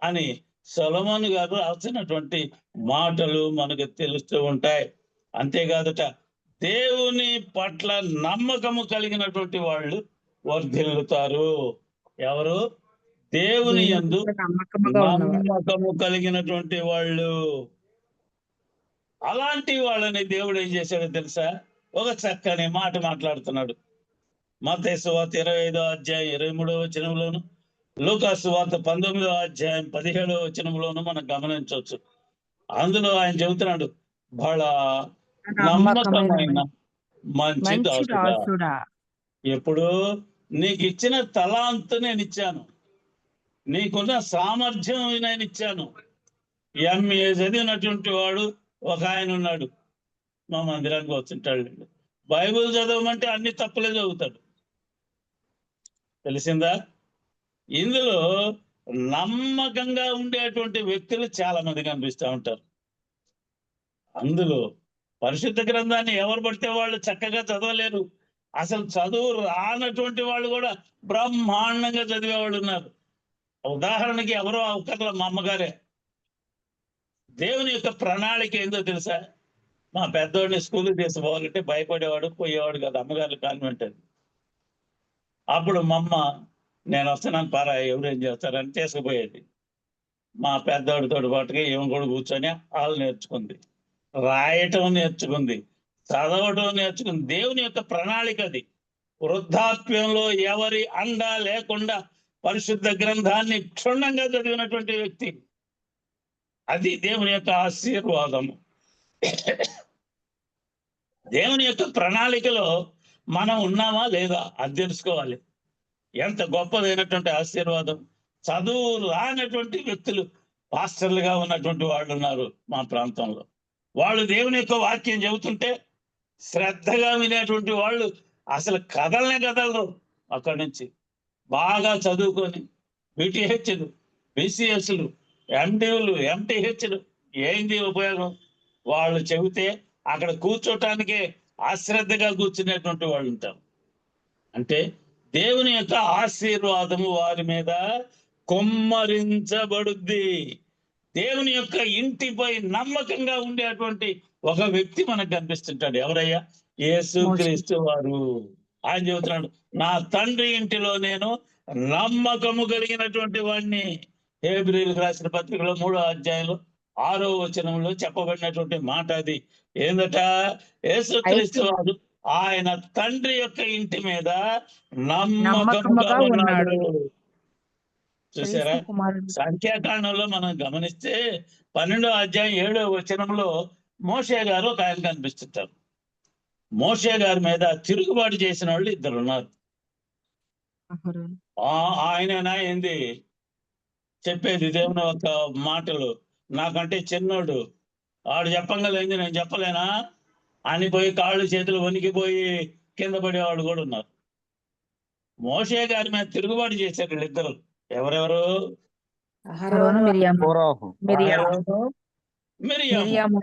అని సొలొమోను గారు రాసినటువంటి మాటలు మనకు తెలుస్తూ ఉంటాయి. అంతేకాదట, దేవుని పట్ల నమ్మకము కలిగినటువంటి వాళ్ళు వర్ధిల్లుతారు. ఎవరు? దేవుని యందు నమ్మకముగా ఉన్నవారు. నమ్మకము కలిగినటువంటి వాళ్ళు. అలాంటి వాళ్ళని దేవుడు ఏం చేశాడో తెలుసా? ఒక చక్కని మాట మాట్లాడుతున్నాడు. మత్తయి సువార్త 25వ అధ్యాయం 23వ వచనంలోను, లూకా సువార్త 19వ అధ్యాయం 17వ వచనంలోను మనం గమనించవచ్చు. అందులో ఆయన చెబుతున్నాడు, బహళ నమ్మకమైన మంచి మంచి దాసుడా. దాసుడా. ఎప్పుడు? నీకు ఇచ్చిన తలాంతు నేను ఇచ్చాను, నీకున్న సామర్థ్యం నేను ఇచ్చాను. ఎంఏ చదివినటువంటి వాడు ఒక ఆయన ఉన్నాడు, మా మందిరానికి వస్తుంటాడు. బైబిల్ చదవమంటే అన్ని తప్పులే చదువుతాడు. తెలిసిందా? ఇందులో నమ్మకంగా ఉండేటువంటి వ్యక్తులు చాలా మంది కనిపిస్తూ ఉంటారు. అందులో పరిశుద్ధ గ్రంథాన్ని ఎవరు పడితే వాళ్ళు చక్కగా చదవలేరు. అసలు చదువు రానటువంటి వాళ్ళు కూడా బ్రహ్మాండంగా చదివేవాళ్ళు ఉన్నారు. ఉదాహరణకి ఎవరో ఒకర్ల మా అమ్మగారే. దేవుని యొక్క ప్రణాళిక ఏందో తెలుసా? మా పెద్దోడిని స్కూల్కి తీసుకోవాలంటే భయపడేవాడు, పోయేవాడు కాదు. అమ్మగారు కాన్వెంట్ అది. అప్పుడు మా అమ్మ, నేను వస్తున్నాను పారా, ఎవరేం చేస్తారని తీసుకుపోయేది. మా పెద్దోడితో పాటుగా ఏమి కూడా కూర్చొని వాళ్ళు నేర్చుకుంది, రాయటం నేర్చుకుంది, చదవటం నేర్చుకుంది. దేవుని యొక్క ప్రణాళిక అది. వృద్ధాప్యంలో ఎవరి అండ లేకుండా పరిశుద్ధ గ్రంథాన్ని క్షుణ్ణంగా చదివినటువంటి వ్యక్తి. అది దేవుని యొక్క ఆశీర్వాదము. దేవుని యొక్క ప్రణాళికలో మనం ఉన్నామా లేదా అది తెలుసుకోవాలి. ఎంత గొప్పదైనటువంటి ఆశీర్వాదం. చదువు రానటువంటి వ్యక్తులు పాస్టర్లుగా ఉన్నటువంటి వాళ్ళు ఉన్నారు మా ప్రాంతంలో. వాళ్ళు దేవుని యొక్క వాక్యం చెబుతుంటే శ్రద్ధగా వినేటువంటి వాళ్ళు అసలు కదలరు. అక్కడి నుంచి బాగా చదువుకొని బీటీహెచ్లు, బీసీఎస్లు, ఎండిలు, ఎంటీహెచ్లు, ఏంది ఉపయోగం? వాళ్ళు చెబితే అక్కడ కూర్చోటానికే అశ్రద్ధగా కూర్చునేటువంటి వాళ్ళు ఉంటారు. అంటే దేవుని యొక్క ఆశీర్వాదము వారి మీద కుమ్మరించబడుద్ది. దేవుని యొక్క ఇంటిపై నమ్మకంగా ఉండేటువంటి ఒక వ్యక్తి మనకు కనిపిస్తుంటాడు. ఎవరయ్యా? యేసుక్రీస్తు వారు. ఆయన చెబుతున్నాడు, నా తండ్రి ఇంటిలో నేను నమ్మకము కలిగినటువంటి వాడిని. హెబ్రీయులకు రాసిన పత్రికలో 3వ అధ్యాయంలో 6వ వచనంలో చెప్పబడినటువంటి మాట అది. ఏందట? యేసుక్రీస్తు వారు ఆయన తండ్రి యొక్క ఇంటి మీద నమ్మకముగా ఉన్నాడు. చూసారా? సంఖ్యాకాండంలో మనం గమనిస్తే 12వ అధ్యాయం 7వ వచనంలో మోషే గారు ఒక ఆయన కనిపిస్తుంటారు. మోషే గారి మీద తిరుగుబాటు చేసిన వాళ్ళు ఇద్దరు ఉన్నారు. ఆయననా ఏంది చెప్పేది? దేవుని ఒక మాటలు నాకంటే చిన్నోడు, వాడు చెప్పగలేంది నేను చెప్పలేనా అని పోయి కాళ్ళు చేతులు వణికిపోయి కింద పడేవాడు కూడా ఉన్నారు. మోషే గారి మీద తిరుగుబాటు చేశారు వీళ్ళిద్దరు. ఎవరెవరు? మిరియాము.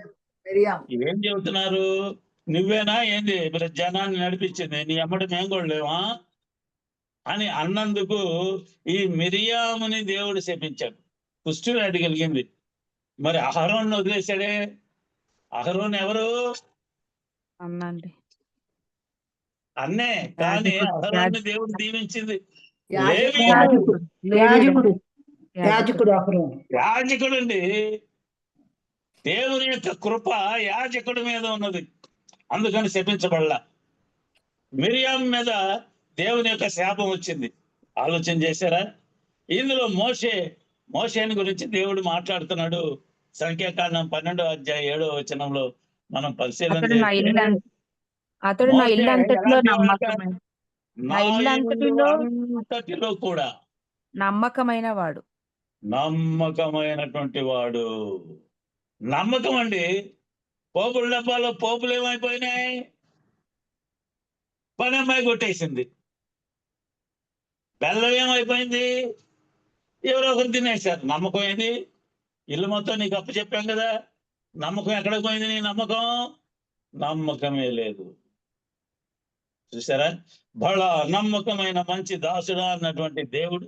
ఏం చెబుతున్నారు? నువ్వేనా ఏంది మరి జనాన్ని నడిపించింది? నీ అమ్మటి మేము కూడా లేవా అని అన్నందుకు ఈ మిరియాముని దేవుడు శపించాడు. కుష్ఠవ్యాధి కలిగింది. మరి అహరోను వదిలేశాడే. అహరోను ఎవరు? అన్నండి. అన్నే. కానీ యాజకుడు. అహరోను దేవుడు దీవించింది యాజకుడు. లేవీయుడు. యాజకుడు. యాజకుడు యాజకుడు. యాజకుడు అహరోను. యాజకుడండి. దేవుని యొక్క కృప యాజకుడి మీద ఉన్నది, అందుకని శపించబడలా. మిరియాం మీద దేవుని యొక్క శాపం వచ్చింది. ఆలోచన చేశారా? ఇందులో మోషేని గురించి దేవుడు మాట్లాడుతున్నాడు. సంఖ్యాకాండం 12వ అధ్యాయం 7వ వచనంలో మనం పరిశీలన అతడు నా చేస్తే ఇల్లు అంతటిలో ఎలాంటి వాడట? నమ్మకమైన నా ఇల్లు ఇల్లు అంతటిలో కూడా నమ్మకమైన వాడు. నమ్మకమైనటువంటి వాడు. నమ్మకం అండి. పోపుల డబ్బాలో పోపులు ఏమైపోయినాయి? పని అమ్మాయి కొట్టేసింది. బెల్లం ఏమైపోయింది? ఎవరో ఒకరు తినేశారు. నమ్మకం ఏంది? ఇల్లు మొత్తం నీకు అప్పు చెప్పాం కదా, నమ్మకం ఎక్కడికి పోయింది? నీ నమ్మకమే లేదు. చూసారా? బళ నమ్మకమైన మంచి దాసుడా అన్నటువంటి దేవుడు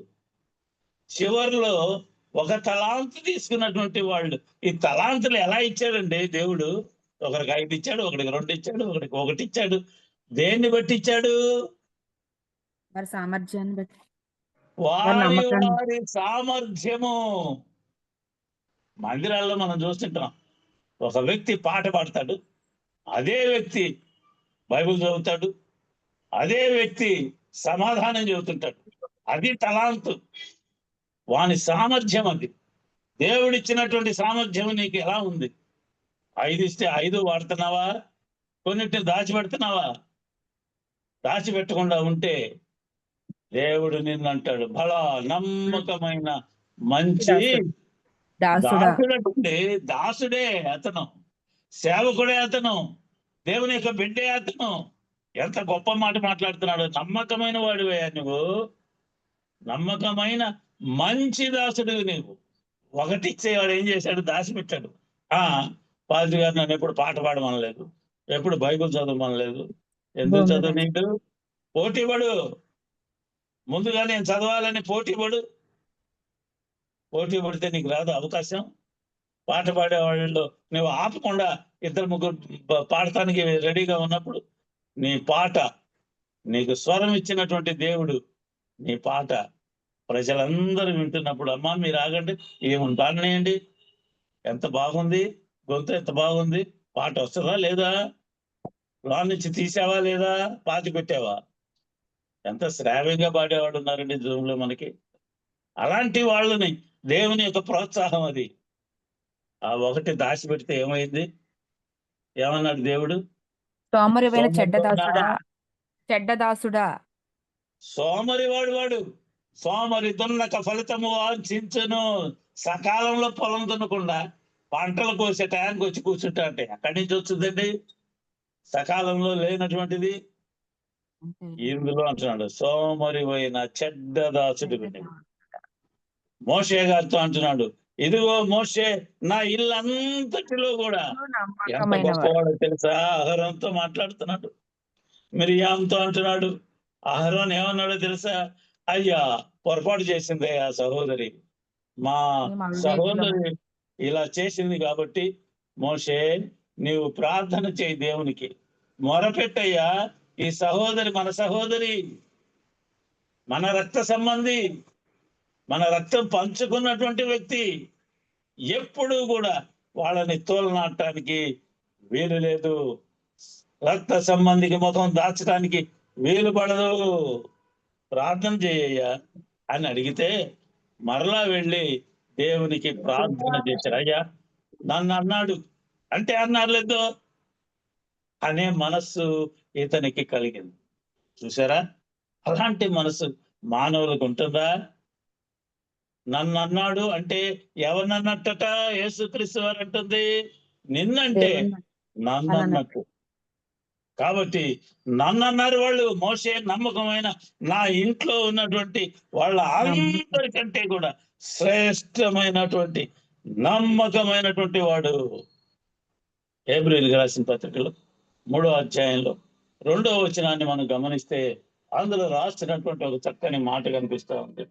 చివరిలో ఒక తలాంతు తీసుకున్నటువంటి వాళ్ళు. ఈ తలాంతులు ఎలా ఇచ్చాడండి దేవుడు? ఒకరికి 5 ఇచ్చాడు, ఒకరికి 2 ఇచ్చాడు, ఒకరికి 1 ఇచ్చాడు. దేన్ని బట్టి ఇచ్చాడు? వారి సామర్థ్యాన్ని బట్టి. వారి సామర్థ్యము. మందిరాల్లో మనం చూస్తుంటాం, ఒక వ్యక్తి పాట పాడతాడు, అదే వ్యక్తి బైబిల్ చదువుతాడు, అదే వ్యక్తి సమాధానం చెబుతుంటాడు. అది తలాంతు, వాని సామర్థ్యం. అది దేవుడిచ్చినటువంటి సామర్థ్యం నీకు ఎలా ఉంది? 5 ఇస్తే 5 వాడుతున్నావా? కొన్నిటిని దాచిపెడుతున్నావా? దాచిపెట్టకుండా ఉంటే దేవుడు నిన్ను అంటాడు, బలా నమ్మకమైన మంచి దాసుడే. దాసుడే అతను, సేవకుడే అతను, దేవుని యొక్క బిడ్డే అతను. ఎంత గొప్ప మాట మాట్లాడుతున్నాడు. నమ్మకమైన వాడివయ్యా నువ్వు, నమ్మకమైన మంచి దాసుడు నువ్వు. 1 ఇచ్చేవాడు ఏం చేశాడు? దాచిపెట్టాడు. పాజిటివ్ గారు నన్ను ఎప్పుడు పాట పాడమనలేదు, ఎప్పుడు బైబిల్ చదవమనలేదు. ఎందుకు చదువు? నీకు పోటీ పడు. ముందుగా నేను చదవాలని పోటీ పడితే నీకు రాదు అవకాశం. పాట పాడేవాళ్ళు నువ్వు ఆపకుండా 2-3 పాడటానికి రెడీగా ఉన్నప్పుడు నీ పాట, నీకు స్వరం ఇచ్చినటువంటి దేవుడు నీ పాట ప్రజలందరూ వింటున్నప్పుడు, అమ్మా మీరు ఆగండి, ఏమని పాడనేయండి, ఎంత బాగుంది గొంతు, ఎంత బాగుంది, పాట వస్తుందా లేదా, లోన్ నుంచి తీసావా లేదా, పాతి పెట్టావా? ఎంత శ్రావ్యంగా పాడేవాడు ఉన్నారండి జూమ్ లో మనకి. అలాంటి వాళ్ళని దేవుని యొక్క ప్రోత్సాహం అది. ఆ 1 దాచిపెడితే ఏమైంది? ఏమన్నాడు దేవుడు? సోమరివైన చెడ్డదాసుడా. వాడు సోమరి దున్నక ఫలితము వాంఛించును. సకాలంలో పొలం దున్నకుండా పంటలు కోసే టయానికి వచ్చి కూర్చుంటా అంటే ఎక్కడి నుంచి వచ్చిందండి? సకాలంలో లేనటువంటిది. ఇందులో అంటున్నాడు, సోమరివైన చెడ్డదాసుడు. మోషే గారితో అంటున్నాడు, ఇదిగో మోషే, నా ఇల్లంతటిలో కూడా ఎంత గొప్పవాడో తెలుసా? అహరోనుతో మాట్లాడుతున్నాడు. మిరియాంతో అంటున్నాడు. అహరోను ఏమన్నాడో తెలుసా? అయ్యా పొరపాటు చేసింది ఆ సహోదరి, మా సహోదరి ఇలా చేసింది కాబట్టి మోషే నీవు ప్రార్థన చేయి, దేవునికి మొరపెట్టయ్యా. ఈ సహోదరి మన సహోదరి, మన రక్త సంబంధి, మన రక్తం పంచుకున్నటువంటి వ్యక్తి. ఎప్పుడూ కూడా వాళ్ళని తోలనాడటానికి వీలు లేదు. రక్త సంబంధికి ముఖం దాచడానికి వీలు పడదు. ప్రార్థన చేయ్యా అని అడిగితే మరలా వెళ్ళి దేవునికి ప్రార్థన చేశారు. అయ్యా నన్ను అన్నాడు అంటే అన్నారు లేదో అనే మనస్సు ఇతనికి కలిగింది. చూసారా? అలాంటి మనసు మానవులకు ఉంటుందా? నన్ను అన్నాడు అంటే ఎవరినన్నట్టట? యేసుక్రీస్తు వారు అంటుంది, నిన్నంటే నన్ను అన్నట్టు. కాబట్టి నన్ను అన్నారు వాళ్ళు. మోషే నమ్మకమైన, నా ఇంట్లో ఉన్నటువంటి వాళ్ళ అందరికంటే కూడా శ్రేష్టమైనటువంటి నమ్మకమైనటువంటి వాడు. హెబ్రీయులకు రాసిన పత్రికలో 3వ అధ్యాయంలో 2వ వచనాన్ని మనం గమనిస్తే అందులో రాసినటువంటి ఒక చక్కని మాట కనిపిస్తా ఉంది.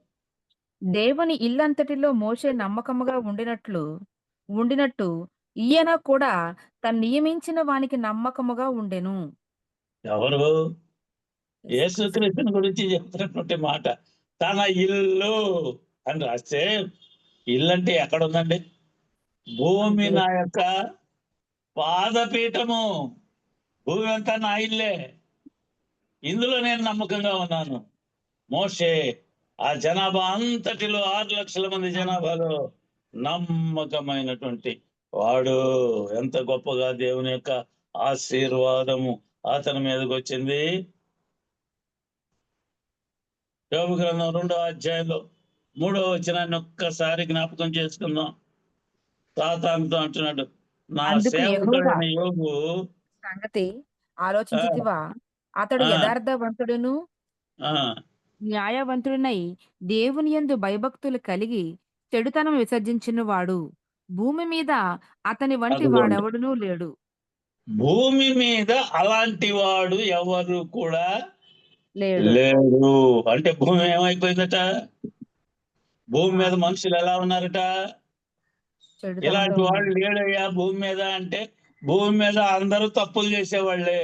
దేవుని ఇల్లంతటిలో మోషే నమ్మకముగా ఉండినట్టు ఈయన కూడా తను నియమించిన వానికి నమ్మకముగా ఉండెను. ఎవరు? యేసుక్రీస్తు. యేసుక్రీస్తుని గురించి చెప్తున్నటువంటి మాట. తన ఇల్లు అని రాస్తే, ఇల్లు అంటే ఎక్కడుందండి? భూమి అంతే. నా యొక్క పాదపీఠము. భూమి అంతా నా ఇల్లే. ఇందులో నేను నమ్మకంగా ఉన్నాను. మోషే ఆ జనాభా అంతటిలో 6 లక్షల మంది జనాభాలో నమ్మకమైనటువంటి వాడు. ఎంత గొప్పగా దేవుని యొక్క ఆశీర్వాదము అతని మీదకి వచ్చింది. యోబు గ్రంథం 2వ అధ్యాయంలో 3వ వచనాన్ని ఒక్కసారి జ్ఞాపకం చేసుకుందాం. సాతానుతో అంటున్నాడు, నా అందుకు సేవకుడైన యోబు సంగతి ఆలోచించితివా? అతడు ఆ. యథార్థవంతుడును ఆ, న్యాయవంతుడినై దేవుని యందు భయభక్తులు కలిగి చెడుతనం విసర్జించిన వాడు. భూమి మీద అతని వంటి అదిగోండి. వాడెవడునూ లేడు. భూమి మీద అలాంటి వాడు ఎవరు కూడా లేడు. లేడు. అంటే భూమి ఏమైపోయిందట? భూమి మీద మనుషులు ఎలా ఉన్నారట? చెడుతనంతో ఇలాంటి ఉన్నారు. వాళ్ళు లేడయ్యా భూమి మీద అంటే, భూమి మీద అందరూ తప్పులు చేసేవాళ్లే,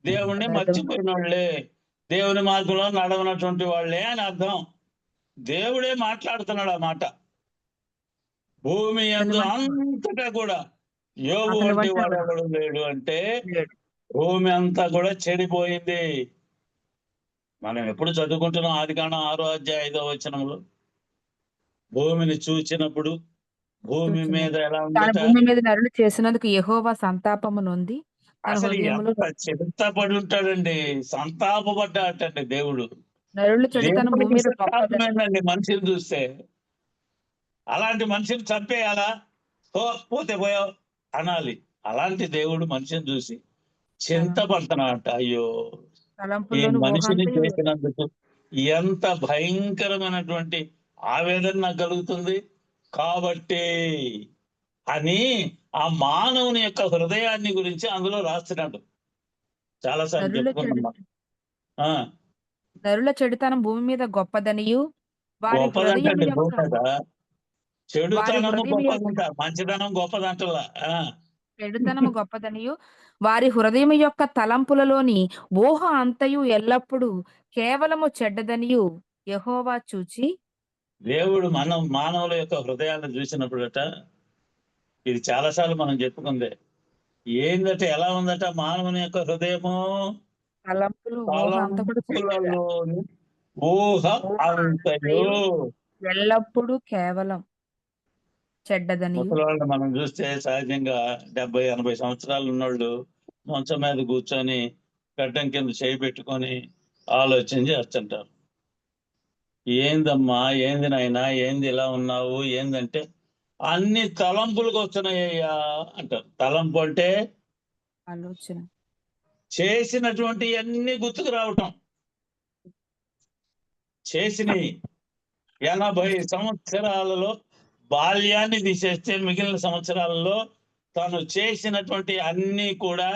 దేవుణ్ణి మర్చిపోయిన వాళ్ళే, దేవుని మార్గంలో నడవనటువంటి వాళ్ళే అని అర్థం. దేవుడే మాట్లాడుతున్నాడు ఆ మాట. భూమి యందు అంతటా కూడా యోబు అతని వంటి వంటి వాడు వాడు ఎవడు లేడు అంటే, లేడు. భూమి అంతా కూడా చెడిపోయింది. మనం ఎప్పుడు చదువుకుంటున్నాం ఆదికాండం 6వ అధ్యాయం 5వ వచనంలో, భూమిని చూచినప్పుడు భూమి మీద ఎలా తాను ఉందట? భూమి మీద నరులు చేసినందుకు యెహోవా సంతాపము నొంది తన అసలు హృదయములో ఎంత చింతపడి ఉంటాడండి, సంతాపపడ్డాటండి దేవుడు. నరుల చెడుతనం భూమి దేవుడికి మీద గొప్పదని సంతాపమేందండి మనిషిని చూస్తే. అలాంటి మనిషిని చంపేయాలా? పోతే పోయావు అనాలి. అలాంటి దేవుడు మనిషిని చూసి చింతపడుతున్నాడట. అయ్యో, ఈ తలంపుల్లోని మనిషిని ఊహంతయు చేసినందుకు ఎంత భయంకరమైనటువంటి ఆవేదన నాకు కలుగుతుంది కాబట్టి అని ఆ మానవుని యొక్క హృదయాన్ని గురించి అందులో రాస్తున్నాడు. చాలాసార్లు నరుల చెప్పుకున్నాం. ఆ, నరుల చెడుతనం భూమి మీద గొప్పదనియు వారి హృదయం గొప్పదంటండి భూమి యొక్క మీద. వారి చెడుతనము హృదయం యొక్క గొప్పదంట, మంచితనం గొప్పదంటలా. చెడుతనము గొప్పదనియు వారి హృదయం యొక్క తలంపులలోని ఊహ అంతయు ఎల్లప్పుడూ కేవలము చెడ్డదనియు యెహోవా చూచి దేవుడు మానవుల యొక్క హృదయాన్ని చూసినప్పుడట, ఇది చాలాసార్లు మనం చెప్పుకుందే, ఏందట, ఎలా ఉందట మానవుని యొక్క హృదయము? తలంపులు ఊహ అంత కూడా చెడ్డద. తలంపులలోని ఊహ ఊహ అంతయు. ఎల్లప్పుడూ కేవలం చెడ్డదనియు ముసలివాళ్ళని మనం చూస్తే సహజంగా 70-80 సంవత్సరాలు ఉన్నోళ్ళు మంచం మీద కూర్చొని గడ్డం కింద చేయి పెట్టుకొని ఆలోచన చేస్తుంటారు. ఏందమ్మా, ఏంది నాయనా, ఏంది ఇలా ఉన్నావు, ఏందంటే అన్ని తలంపులకు వస్తున్నాయ్యా అంటారు. తలంపు అంటే ఆలోచన చేసినటువంటి అన్ని గుర్తుకు రావటం. చేసినవి 80 సంవత్సరాలలో బాల్యాన్ని తీసేస్తే మిగిలిన సంవత్సరాలలో తను చేసినటువంటి అన్ని కూడా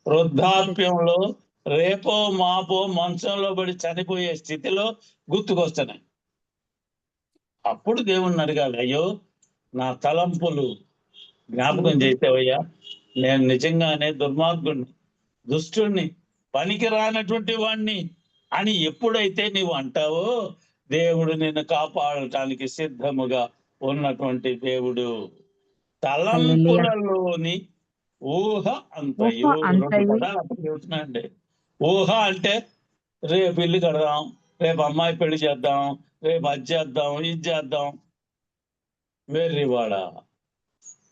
వృద్ధాప్యంలో రేపో మాపో మంచంలో పడి చనిపోయే స్థితిలో గుర్తుకొస్తున్నాయి. అప్పుడు దేవుణ్ణి అడగాలి, అయ్యో నా తలంపులు జ్ఞాపకం చేసేవయ్యా, నేను నిజంగానే దుర్మార్గుణ్ణి, దుష్టుణ్ణి, పనికి రానటువంటి వాణ్ణి అని ఎప్పుడైతే నీవు అంటావో, దేవుడు నిన్ను కాపాడటానికి సిద్ధముగా ఉన్నటువంటి దేవుడు. తలంపులలోని ఊహ అంతయు. ఊహ అంతయు. 2 పదాలు అప్పుడు చెబుతున్నాయండి. ఊహ అంటే రేపు ఇల్లు కడదాం, రేపు అమ్మాయి పెళ్లి చేద్దాం, రేపు అది చేద్దాం, ఇది చేద్దాం. వెర్రివాడా,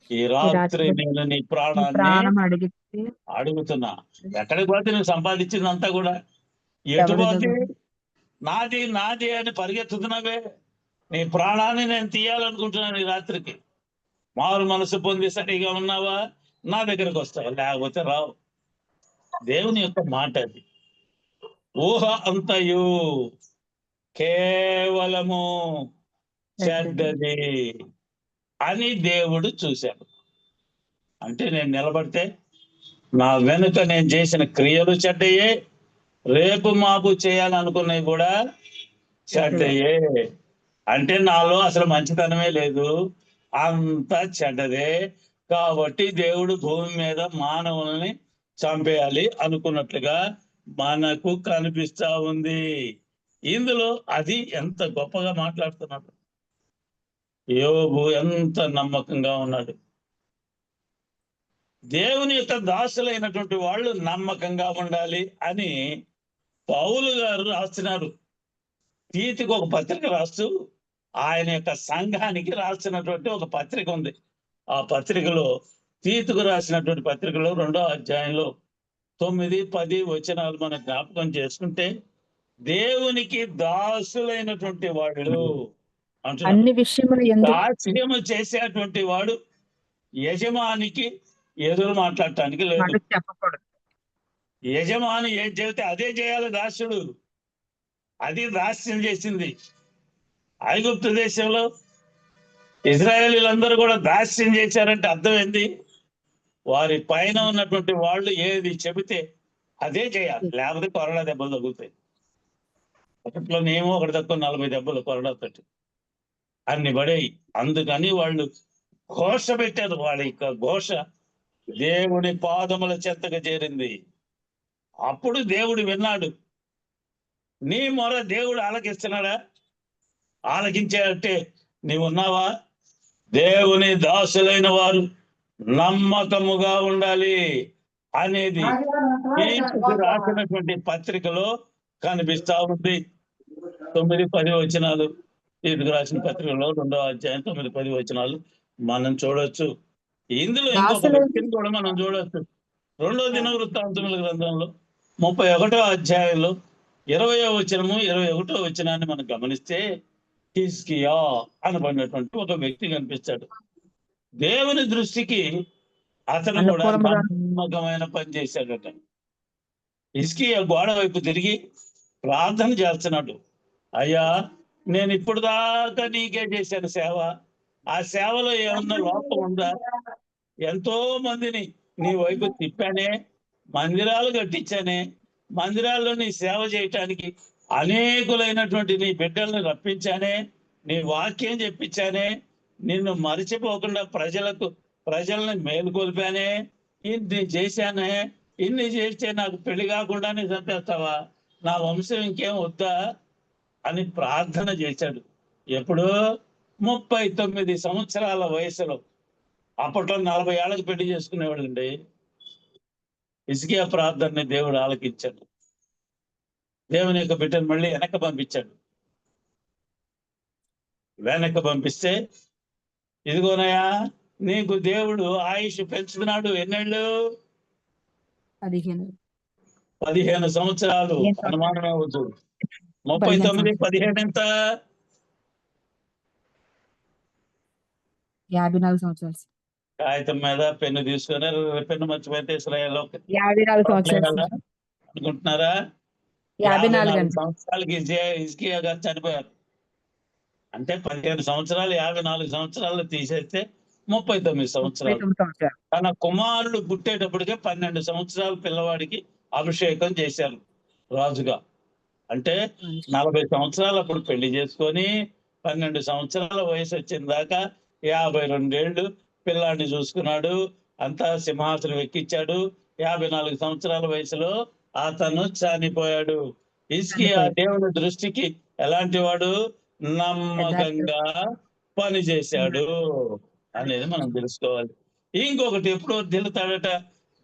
ఈ రాత్రి నేను నీ ప్రాణాన్ని ప్రాణం అడిగితే అడుగుతున్నా. ఎక్కడికి పోతే నువ్వు సంపాదించిందంతా కూడా ఎటు పోతే? నాది నాది అని పరిగెత్తుతున్నావే. నీ ప్రాణాన్ని నేను తీయాలనుకుంటున్నాను ఈ రాత్రికి. మారు మనసు పొంది సరిగా ఉన్నావా, నా దగ్గరకు వస్తావు, లేకపోతే రావు. దేవుని యొక్క మాట అది. ఊహ అంతయు కేవలము చెడ్డది అని దేవుడు చూశాడు. అంటే నేను నిలబడితే నా వెనుక నేను చేసిన క్రియలు చెడ్డయే, రేపు మాపు చేయాలనుకున్నవి కూడా చెడ్డయే. అంటే నాలో అసలు మంచితనమే లేదు, అంత చెడ్డదే. కాబట్టి దేవుడు భూమి మీద మానవుల్ని చంపేయాలి అనుకున్నట్లుగా మనకు కనిపిస్తా ఉంది. ఇందులో అది ఎంత గొప్పగా మాట్లాడుతున్నాడు. యోబు ఎంత నమ్మకంగా ఉన్నాడు. దేవుని యొక్క దాసులైనటువంటి వాళ్ళు నమ్మకంగా ఉండాలి అని పౌలు గారు రాస్తున్నారు. తీతుకు ఒక పత్రిక రాస్తూ ఆయన యొక్క సంఘానికి రాసినటువంటి ఒక పత్రిక ఉంది. ఆ పత్రికలో తీతుకు రాసినటువంటి పత్రికలో 2వ అధ్యాయంలో 9, 10 వచనాలు మనం జ్ఞాపకం చేసుకుంటే, దేవునికి దాసులైనటువంటి వాళ్ళు అంటున్నారు. అన్ని విషయములు యందు దాస్యము చేసేటువంటి వాడు యజమానికి ఎదురు మాట్లాడటానికి లేదు. మాట చెప్పకూడదు. యజమాని ఏం చెబితే అదే చేయాలి దాసుడు. అది దాస్యం చేసింది. ఐగుప్తు దేశంలో ఇజ్రాయేలీలందరూ కూడా దాస్యం చేశారంటే అర్థం ఏంది? వారి పైన ఉన్నటువంటి వాళ్ళు ఏది చెబితే అదే చేయాలి, లేకపోతే కొరడా దెబ్బలు తగ్గుతాయి. అప్పట్లో నేమో ఒకటి తక్కువ 40 దెబ్బలు కొరడాతోటి అన్ని పడేయి. అందుకని వాళ్ళు ఘోష పెట్టారు. వాళ్ళ యొక్క ఘోష దేవుని పాదముల చెత్తగా చేరింది. అప్పుడు దేవుడు విన్నాడు. నీ మొర దేవుడు ఆలకిస్తున్నాడా? ఆలకించేటే నీవున్నావా? దేవుని దాసులైన వారు నమ్మకముగా ఉండాలి అనేది తీతుకు రాసినటువంటి పత్రికలో కనిపిస్తా ఉంది. 9, 10 వచనాలు తీతుకు రాసిన పత్రికలో 2వ అధ్యాయం 9, 10 వచనాలు మనం చూడొచ్చు. ఇందులో ఇంకొక వ్యక్తిని కూడా మనం చూడొచ్చు. 2వ దినవృత్తాంతముల గ్రంథంలో 31వ అధ్యాయంలో 20వ వచనము 21వ వచనాన్ని మనం గమనిస్తే హిజ్కియా అనబడినటువంటి ఒక వ్యక్తి కనిపిస్తాడు. దేవుని దృష్టికి అతను కూడా నమ్మకమైన పని చేశాడట. హిజ్కియా గోడ వైపు తిరిగి ప్రార్థన చేస్తున్నాడు. అయ్యా, నేను ఇప్పుడు దాకా నీకే చేశాను సేవ. ఆ సేవలో ఏమన్నా లోపం ఉందా? ఎంతో మందిని నీ వైపు తిప్పానే, మందిరాలు కట్టించానే, మందిరాల్లో నీ సేవ చేయటానికి అనేకులైనటువంటి నీ బిడ్డల్ని రప్పించానే, నీ వాక్యం చెప్పించానే, నిన్ను మరిచిపోకుండా ప్రజల్ని మేలుకొల్పానే, ఇన్ని చేశానే. ఇన్ని చేస్తే నాకు పెళ్లి కాకుండానే చంపేస్తావా? నా వంశం ఇంకేం వద్దా అని ప్రార్థన చేశాడు. ఎప్పుడు? 39 సంవత్సరాల వయసులో. అప్పట్లో 40 ఏళ్ళకి పెళ్లి చేసుకునేవాడు అండి. హిజ్కియా ప్రార్థనని దేవుడు ఆలకించాడు. దేవుని యొక్క బిడ్డను మళ్ళీ వెనక్కి పంపించాడు. వెనక్కి పంపిస్తే, ఇదిగోనయా నీకు దేవుడు ఆయుష్ పెంచుతున్నాడు. ఎన్నేళ్ళు? 15 సంవత్సరాలు. అనుమానమే అవ్వదు. 39, 15 ఎంత? 54 సంవత్సరాలు. కాగితం మీద పెన్ను తీసుకొని పెన్ను మర్చిపోతే ఇస్రాయేల్లో 54 సంవత్సరాలు అనుకుంటున్నారా? 54 సంవత్సరాలకి హిజ్కియా గారు చనిపోయారు. అంటే 15 సంవత్సరాలు 54 సంవత్సరాలు తీసేస్తే 39 సంవత్సరాలు. తన కుమారుడు పుట్టేటప్పటికే 12 సంవత్సరాల పిల్లవాడికి అభిషేకం చేశారు రాజుగా. అంటే 40 సంవత్సరాలు అప్పుడు పెళ్లి చేసుకొని 12 సంవత్సరాల వయసు వచ్చిన దాకా 52 ఏళ్ళు పిల్లాడిని చూసుకున్నాడు. అంతా సింహాసనం ఎక్కించాడు. 54 సంవత్సరాల వయసులో అతను చనిపోయాడు. హిజ్కియా దేవుని దృష్టికి ఎలాంటి వాడు? నమ్మకంగా పనిచేశాడు అనేది మనం తెలుసుకోవాలి. ఇంకొకటి ఎప్పుడు వర్ధిల్లుతాడట?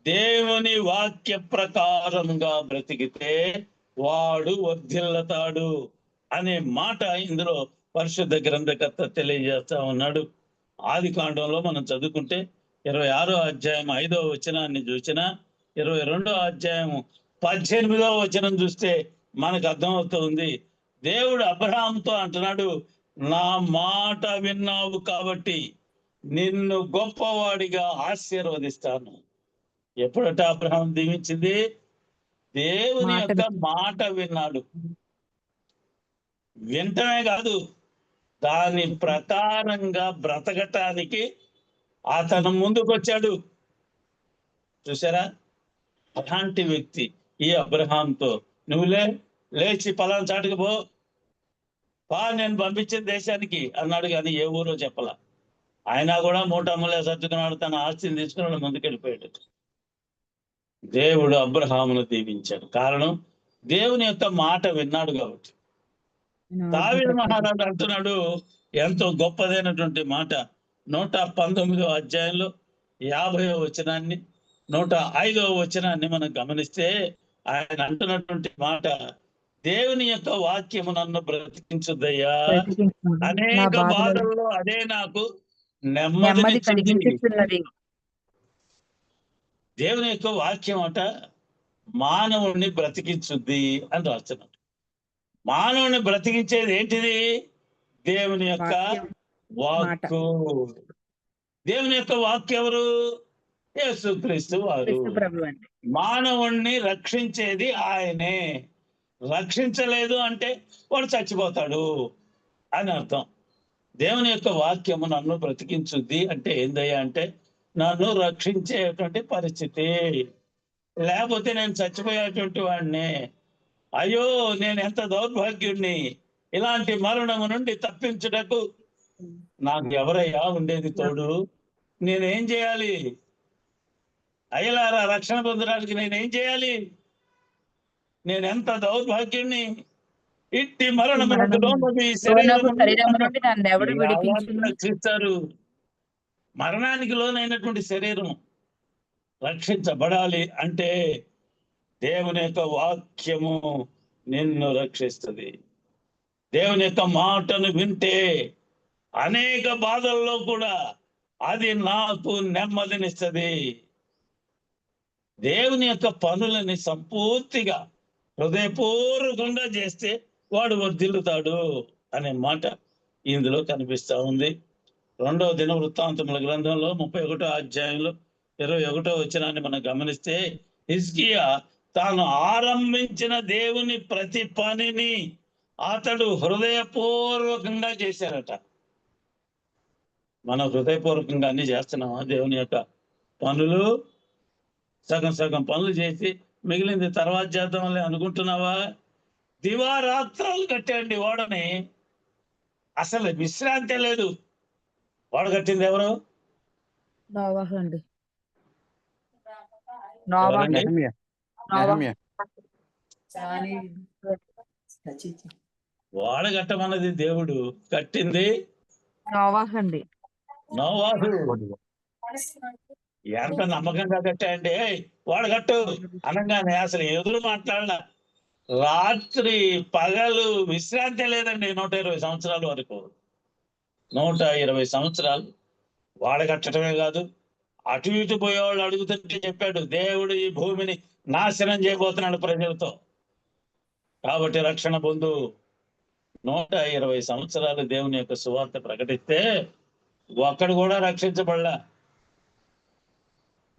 దేవుని వాక్య ప్రకారంగా బ్రతికితే వాడు వర్ధిల్లుతాడు అనే మాట ఇందులో పరిశుద్ధ గ్రంథకర్త తెలియజేస్తా ఉన్నాడు. ఆది కాండంలో మనం చదువుకుంటే 26వ అధ్యాయం 5వ వచనాన్ని చూసినా, 22వ అధ్యాయం 18వ వచనం చూస్తే మనకు అర్థమవుతుంది. దేవుడు అబ్రహాముతో అంటున్నాడు, నా మాట విన్నావు కాబట్టి నిన్ను గొప్పవాడిగా ఆశీర్వదిస్తాను. ఎప్పుడట అబ్రహాం దీవించింది? దేవుని యొక్క మాట విన్నాడు. వింటమే కాదు, దాని ప్రకారంగా బ్రతకటానికి అతను ముందుకు వచ్చాడు. చూసారా? అలాంటి వ్యక్తి ఈ అబ్రహాంతో నువ్వు లేచి పలానా చాటుకు పో, నేను పంపించిన దేశానికి అన్నాడు. కానీ ఏ ఊరో చెప్పలా. ఆయన కూడా మూటములే సర్దుకున్నాడు, తన ఆస్తిని తీసుకున్నాడు, ముందుకెళ్ళిపోయాడు. దేవుడు అబ్రహామును దీవించాడు. కారణం దేవుని యొక్క మాట విన్నాడు కాబట్టి. దావీదు మహారాజు అంటున్నాడు ఎంతో గొప్పదైనటువంటి మాట 119వ అధ్యాయంలో 50వ వచనాన్ని 105వ వచనాన్ని మనం గమనిస్తే ఆయన అంటున్నటువంటి మాట, దేవుని యొక్క వాక్యము నన్ను బ్రతికించుద్దయ్యా, అనేక బాధల్లో అదే నాకు నెమ్మది నెమ్మదినిచ్చింది. కలిగించుచున్నది. దేవుని యొక్క వాక్యం అట మానవుణ్ణి బ్రతికించుద్ది అని రాస్తున్నాడు. మానవుని బ్రతికించేది ఏంటిది? దేవుని యొక్క వాక్కు. దేవుని యొక్క వాక్కు ఎవరు? యేసుక్రీస్తు వారు. మానవుణ్ణి రక్షించేది ఆయనే. రక్షించలేదు అంటే వాడు చచ్చిపోతాడు అని అర్థం. దేవుని యొక్క వాక్యము నన్ను బ్రతికించుద్ది అంటే ఏందయ్యా అంటే నన్ను రక్షించేటువంటి పరిస్థితి. లేకపోతే నేను చచ్చిపోయేటువంటి వాడిని. అయ్యో నేను ఎంత దౌర్భాగ్యుణ్ణి, ఇలాంటి మరణము నుండి తప్పించుటకు నాకు ఎవరయ్యా ఉండేది తోడు? నేనేం చేయాలి? అయ్యలారా, రక్షణ పొందడానికి నేనేం చేయాలి? నేను ఎంత దౌర్భాగ్యుణ్ణి. ఇట్టి మరణమునకు లోబడి రక్షిస్తారు. మరణానికి లోనైనటువంటి శరీరం రక్షించబడాలి అంటే దేవుని యొక్క వాక్యము నిన్ను రక్షిస్తుంది. దేవుని యొక్క మాటను వింటే అనేక బాధల్లో కూడా అది నాకు నెమ్మదినిస్తుంది. దేవుని యొక్క పనులని సంపూర్తిగా హృదయపూర్వకంగా చేస్తే వాడు వర్ధిల్లుతాడు అనే మాట ఇందులో కనిపిస్తా ఉంది. 2వ దినవృత్తాంతముల గ్రంథంలో 31వ అధ్యాయంలో 21వ వచనాన్ని మనం గమనిస్తే హిజ్కియా తాను ఆరంభించిన దేవుని ప్రతి పనిని అతడు హృదయపూర్వకంగా చేశారట. మనం హృదయపూర్వకంగా అన్ని చేస్తున్నామా? దేవుని యొక్క పనులు సగం సగం పనులు చేసి మిగిలింది తర్వాత చేద్దామని అనుకుంటున్నావా? దివారాత్రాలు కట్టండి వాడని. అసలు విశ్రాంతి లేదు. వాడు కట్టింది ఎవరు? వాడ కట్టమన్నది దేవుడు, కట్టింది నోవాహు. ఎంత నమ్మకంగా కట్టాయంటే వాడు కట్టు అనగానే అసలు ఎదురు మాట్లాడాల. రాత్రి పగలు విశ్రాంతి లేదండి. 120 సంవత్సరాల వరకు 120 సంవత్సరాలు వాడ కట్టడమే కాదు, అటు ఇటు పోయేవాళ్ళు అడుగుతుంటే చెప్పాడు దేవుడు ఈ భూమిని నాశనం చేయబోతున్నాడు ప్రజలతో, కాబట్టి రక్షణ పొందు. 120 సంవత్సరాలు దేవుని యొక్క సువార్త ప్రకటిస్తే ఒక్కడు కూడా రక్షించబడలా.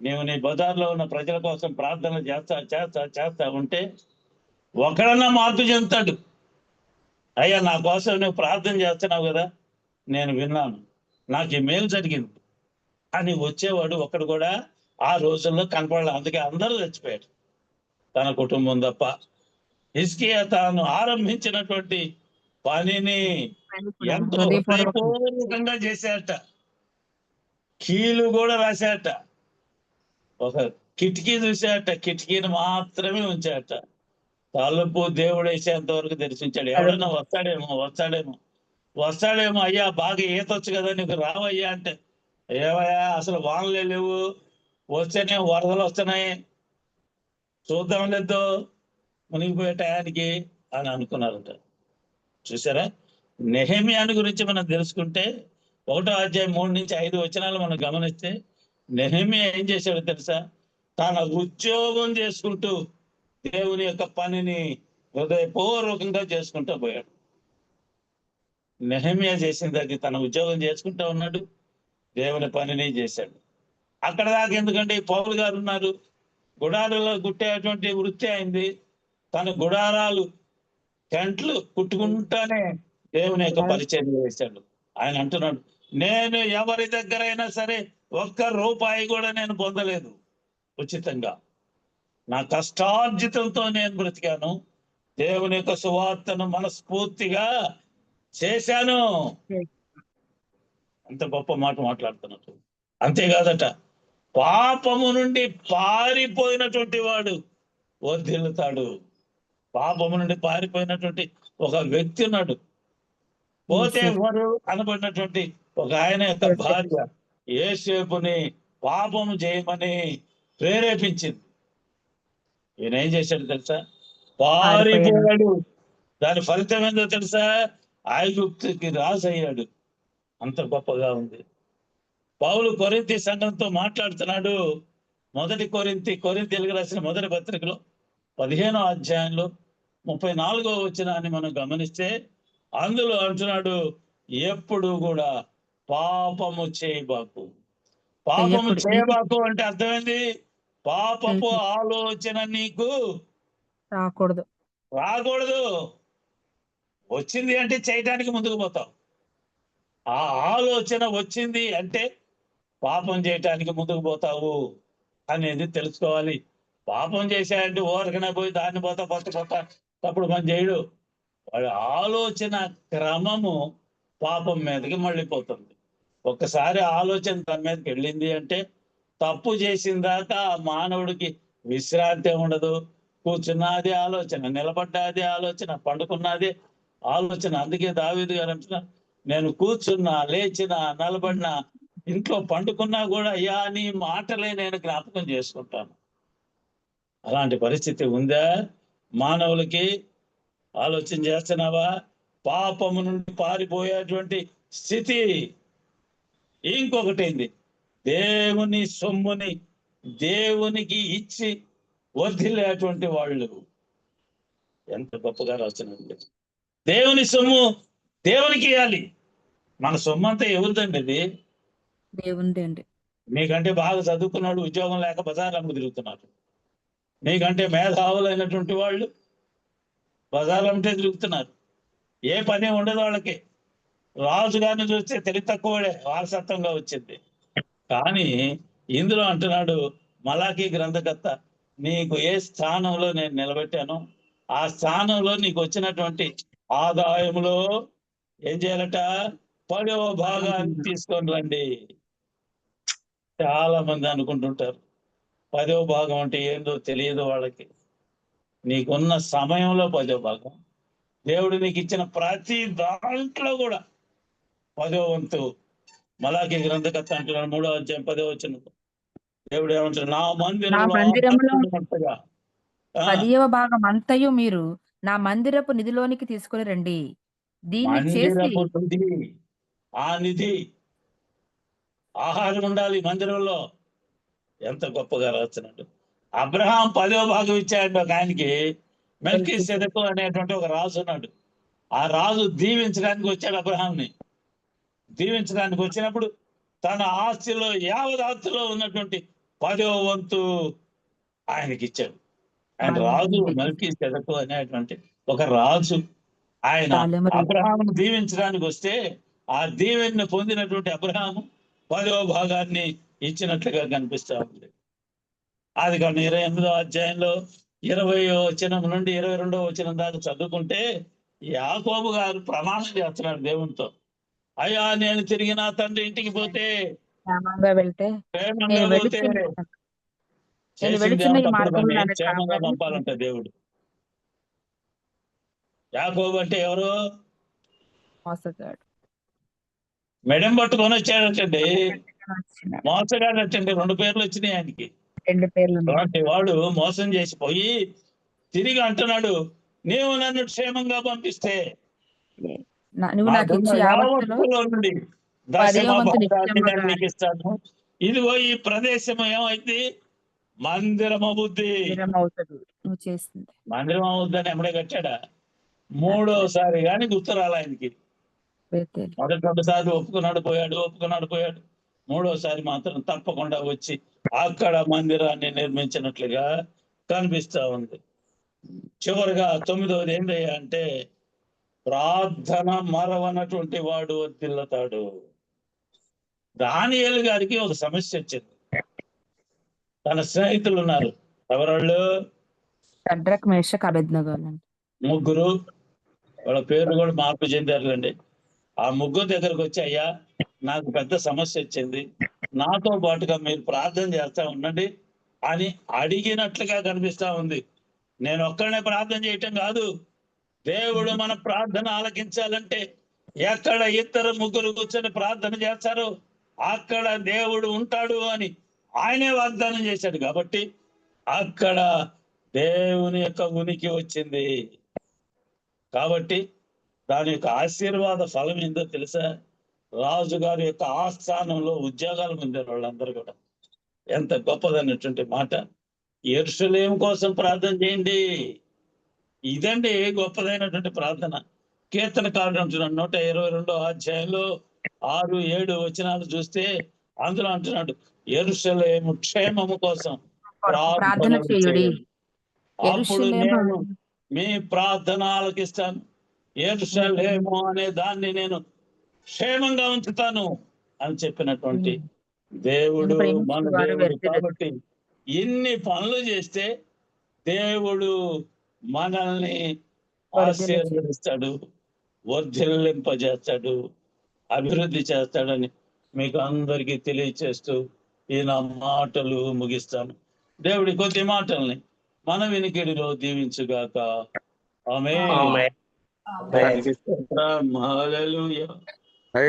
నీవు నీ బజార్లో ఉన్న ప్రజల కోసం ప్రార్థన చేస్తా ఉంటే ఒకడన్నా మార్పు చెందుతాడు. అయ్యా నా కోసం నువ్వు ప్రార్థన చేస్తున్నావు కదా, నేను విన్నాను, నాకు ఈ మేలు జరిగింది అని వచ్చేవాడు ఒక్కడు కూడా ఆ రోజుల్లో కనపడలే. అందుకే అందరూ చచ్చిపోయాడు, తన కుటుంబం తప్ప. హిజ్కియా తాను ఆరంభించినటువంటి పనిని ఎంతో హృదయపూర్వకంగా చేశాట. కీలు కూడా రాశాట. ఒక కిటికీ చూశాట, కిటికీని మాత్రమే ఉంచాట. తలుపు దేవుడు వేసేంత వరకు తెరిచి ఉంచాడు. ఎవడన్నా వస్తాడేమో అయ్యా బాగా ఈతొచ్చు కదా నీకు రావయ్యా అంటే, ఏవయ్యా అసలు వానలే లేవు, వస్తేనే వరదలు వస్తున్నాయి, చూద్దాం లేదో మునిగిపోయే టయానికి అని అనుకున్నారట. చూసారా? నెహెమియాని గురించి మనం తెలుసుకుంటే 1వ అధ్యాయం 3 నుంచి 5 వచనాలు మనం గమనిస్తే నెహెమియా ఏం చేశాడో తెలుసా? తన ఉద్యోగం చేసుకుంటూ దేవుని యొక్క పనిని హృదయపూర్వకంగా చేసుకుంటూ పోయాడు. నెహెమియా చేసింది అది. తన ఉద్యోగం చేసుకుంటూ ఉన్నాడు, దేవుని పనిని చేశాడు. అక్కడ దాకా ఎందుకంటే పౌలు గారు ఉన్నారు, గుడారాల్లో కుట్టేటువంటి వృత్తి అయింది. తన గుడారాలు టెంట్లు కుట్టుకుంటానే దేవుని యొక్క పరిచయం చేశాడు. ఆయన అంటున్నాడు, నేను ఎవరి దగ్గరైనా సరే ₹1 కూడా నేను పొందలేదు ఉచితంగా, నా కష్టార్జితంతో నేను బ్రతికాను, దేవుని యొక్క సువార్తను మనస్ఫూర్తిగా చేశాను. అంత గొప్ప మాట మాట్లాడుతున్నట్టు. అంతేకాదట, పాపము నుండి పారిపోయినటువంటి వాడు వర్ధిల్లుతాడు. పాపము నుండి పారిపోయినటువంటి ఒక వ్యక్తి ఉన్నాడు. పోతే ఎవరు అనబడినటువంటి ఒక ఆయన యొక్క భార్య యేసేపుని పాపము చేయమని ప్రేరేపించింది. ఈయన ఏం చేశాడు తెలుసా? పారిపోయాడు. దాని ఫలితం ఏందో తెలుసా? ఐగుప్తుకి రాజు అయ్యాడు. అంత గొప్పగా ఉంది. పౌలు కొరింథీ సంఘంతో మాట్లాడుతున్నాడు. కొరింథీయులకు రాసిన మొదటి పత్రికలో 15వ అధ్యాయంలో 34వ వచనాన్ని మనం గమనిస్తే అందులో అంటున్నాడు, ఎప్పుడు కూడా పాపము చేయబాకు. పాపము చేయబాకు అంటే అర్థమైంది, పాపపు ఆలోచన నీకు రాకూడదు. వచ్చింది అంటే చేయటానికి ముందుకు పోతావు. ఆ ఆలోచన వచ్చింది అంటే పాపం చేయటానికి ముందుకు పోతావు అనేది తెలుసుకోవాలి. పాపం చేశాయంటే ఓరకనే పోయి దాన్ని పోతా తప్పుడు పని చేయడు. వాడి ఆలోచన క్రమము పాపం మీదకి మళ్ళీపోతుంది. ఒక్కసారి ఆలోచన తన మీదకి వెళ్ళింది అంటే తప్పు చేసిన దాకా ఆ మానవుడికి విశ్రాంతి ఉండదు. కూర్చున్నది ఆలోచన, నిలబడ్డాది ఆలోచన, పండుకున్నది ఆలోచన. అందుకే దావీదు గారు అంటున్నారు, నేను కూర్చున్నా, లేచినా, నిలబడినా, ఇంట్లో పండుకున్నా కూడా అయ్యా నీ మాటలే నేను జ్ఞాపకం చేసుకుంటాను. అలాంటి పరిస్థితి ఉందా మానవులకి? ఆలోచన చేస్తున్నావా? పాపము నుండి పారిపోయేటువంటి స్థితి. ఇంకొకటి, దేవుని సొమ్ముని దేవునికి ఇచ్చి వర్ధిల్లేటువంటి వాళ్ళు. ఎంత గొప్పగా రాసినండి. దేవుని సొమ్ము దేవునికి ఇవ్వాలి. మన సొమ్ము అంతా ఎవరిదండి? అది దేవునిదే అండి. మీకంటే బాగా చదువుకున్నాడు, ఉద్యోగం లేక బజార్లు తిరుగుతున్నారు. మీకంటే మేధావులైనటువంటి వాళ్ళు బజార్లు తిరుగుతున్నారు. ఏ పని ఉండదు వాళ్ళకి. రాజు గారిని చూస్తే తెలివి తక్కువడే, వారసత్వంగా వచ్చింది. కానీ ఇందులో అంటున్నాడు మలాకీ గ్రంథకర్త, నీకు ఏ స్థానంలో నేను నిలబెట్టానో ఆ స్థానంలో నీకు వచ్చినటువంటి ఆదాయంలో ఏం చేయాలట? 10వ భాగాన్ని తీసుకొని రండి. చాలా మంది అనుకుంటుంటారు 10వ భాగం అంటే ఏందో తెలియదు వాళ్ళకి. నీకున్న సమయంలో 10వ భాగం, దేవుడు నీకు ఇచ్చిన ప్రతి దాంట్లో కూడా 10వ వంతు. మలాకీ గ్రంథకర్త అంటున్నాడు 3వ అధ్యాయం 10వ వచనం. దేవుడు ఏమంటాడు? నా మందిరంలో 10వ భాగం అంతయు మీరు నా మందిరపు నిధిలోనికి తీసుకొని రండి. దీన్ని చేసి ఆ నిధి, ఆహారం ఉండాలి మందిరంలో. ఎంత గొప్పగా రాస్తున్నాడు. అబ్రహాం 10వ భాగం ఇచ్చాడు ఒక ఆయనకి. మెల్కీసెదెకు అనేటువంటి ఒక రాజు ఉన్నాడు. ఆ రాజు దీవించడానికి వచ్చాడు అబ్రహాంని. దీవించడానికి వచ్చినప్పుడు తన ఆస్తిలో యావదాస్తిలో ఉన్నటువంటి 10వ వంతు ఆయనకి ఇచ్చాడు. ఆయన రాజు మెల్కీసెదెకు అనేటువంటి ఒక రాజు. ఆయన అబ్రహామును దీవించడానికి వస్తే ఆ దీవెన్ని పొందినటువంటి అబ్రహాము 10వ భాగాన్ని ఇచ్చినట్లుగా కనిపిస్తా ఉంది. ఆదికాండం 28వ అధ్యాయంలో 20వ వచనం నుండి 22వ వచనం దాకా చదువుకుంటే యాకోబు గారు ప్రమాణం చేస్తున్నాడు దేవునితో. అయ్యా నేను తిరిగి నా తండ్రి ఇంటికి పోతే క్షేమంగా పంపాలంట దేవుడు. యాకోబు అంటే ఎవరు? మెడెం పట్టుకొని వచ్చాడటండి. మోసగాడటండి. 2 పేర్లు వచ్చినాయి ఆయనకి. 2 పేర్లు. అలాంటి వాడు మోసం చేసిపోయి తిరిగి అంటున్నాడు, నీవు నన్ను క్షేమంగా పంపిస్తే నుండి నీకు ఇస్తాను. ఇదిగో ఈ ప్రదేశం ఏమైంది? మందిరం అవుద్ది. మందిరం అవుద్దని ఎమ్మడే కట్టాడా? 3వసారి కానీ గుర్తు రాలే ఆయనకి. మొదటి 2 సార్లు ఒప్పుకున్నాడు పోయాడు. 3వసారి మాత్రం తప్పకుండా వచ్చి అక్కడ మందిరాన్ని నిర్మించినట్లుగా కనిపిస్తా ఉంది. చివరిగా 9వది ఏంటయ్యా అంటే, ప్రార్థన మరవనటువంటి వాడు వర్ధిల్లుతాడు. దానియేలు గారికి ఒక సమస్య వచ్చింది. తన స్నేహితులు ఉన్నారు. ఎవరాళ్ళు? షడ్రక్, మేషక్, అబేద్నెగో. 3 వాళ్ళ పేర్లు కూడా మార్పు చెందారులేండి. ఆ 3 దగ్గరకు వచ్చి, అయ్యా నాకు పెద్ద సమస్య వచ్చింది, నాతో పాటుగా మీరు ప్రార్థన చేస్తా ఉండండి అని అడిగినట్లుగా కనిపిస్తా ఉంది. నేను ఒక్కడనే ప్రార్థన చేయటం కాదు, దేవుడు మన ప్రార్థన ఆలకించాలంటే ఎక్కడ ఇద్దరు ముగ్గురు కూర్చొని ప్రార్థన చేస్తారో అక్కడ దేవుడు ఉంటాడు అని ఆయనే వాగ్దానం చేశాడు. కాబట్టి అక్కడ దేవుని యొక్క ఉనికి వచ్చింది. కాబట్టి దాని యొక్క ఆశీర్వాద ఫలం ఏందో తెలుసా? రాజు గారి యొక్క ఆస్థానంలో ఉద్యోగాలు పొందారు వాళ్ళందరూ కూడా. ఎంత గొప్పదన్నటువంటి మాట. యెరూషలేము కోసం ప్రార్థన చేయండి. ఇదండి గొప్పదైనటువంటి ప్రార్థన. కీర్తనకారుడు అంటున్నాడు 122 అధ్యాయంలో 6-7 వచనాలు చూస్తే అందులో అంటున్నాడు, యెరూషలేము క్షేమము కోసం ప్రార్థన ప్రార్థనలు చేయుడి. చేయండి. అప్పుడు యెరూషలేము నేను మీ ప్రార్థన ఆలకిస్తాను. యెరూషలేము అనే దాన్ని నేను క్షేమంగా ఉంచుతాను అని చెప్పినటువంటి దేవుడు మన ప్రేమించువారు దేవుడు. వ్యర్థులు. కాబట్టి ఇన్ని పనులు చేస్తే దేవుడు మనల్ని ఆశీర్వదిస్తాడు, వర్ధిల్లింపజేస్తాడు, అభివృద్ధి చేస్తాడని మీకు అందరికీ తెలియచేస్తూ ఈ నా మాటలు ముగిస్తాను. దేవుడి కొద్ది మాటల్ని మన వినికిడిలో దీవించుగాక. ఆమేన్. ఆమేన్. హల్లెలూయా.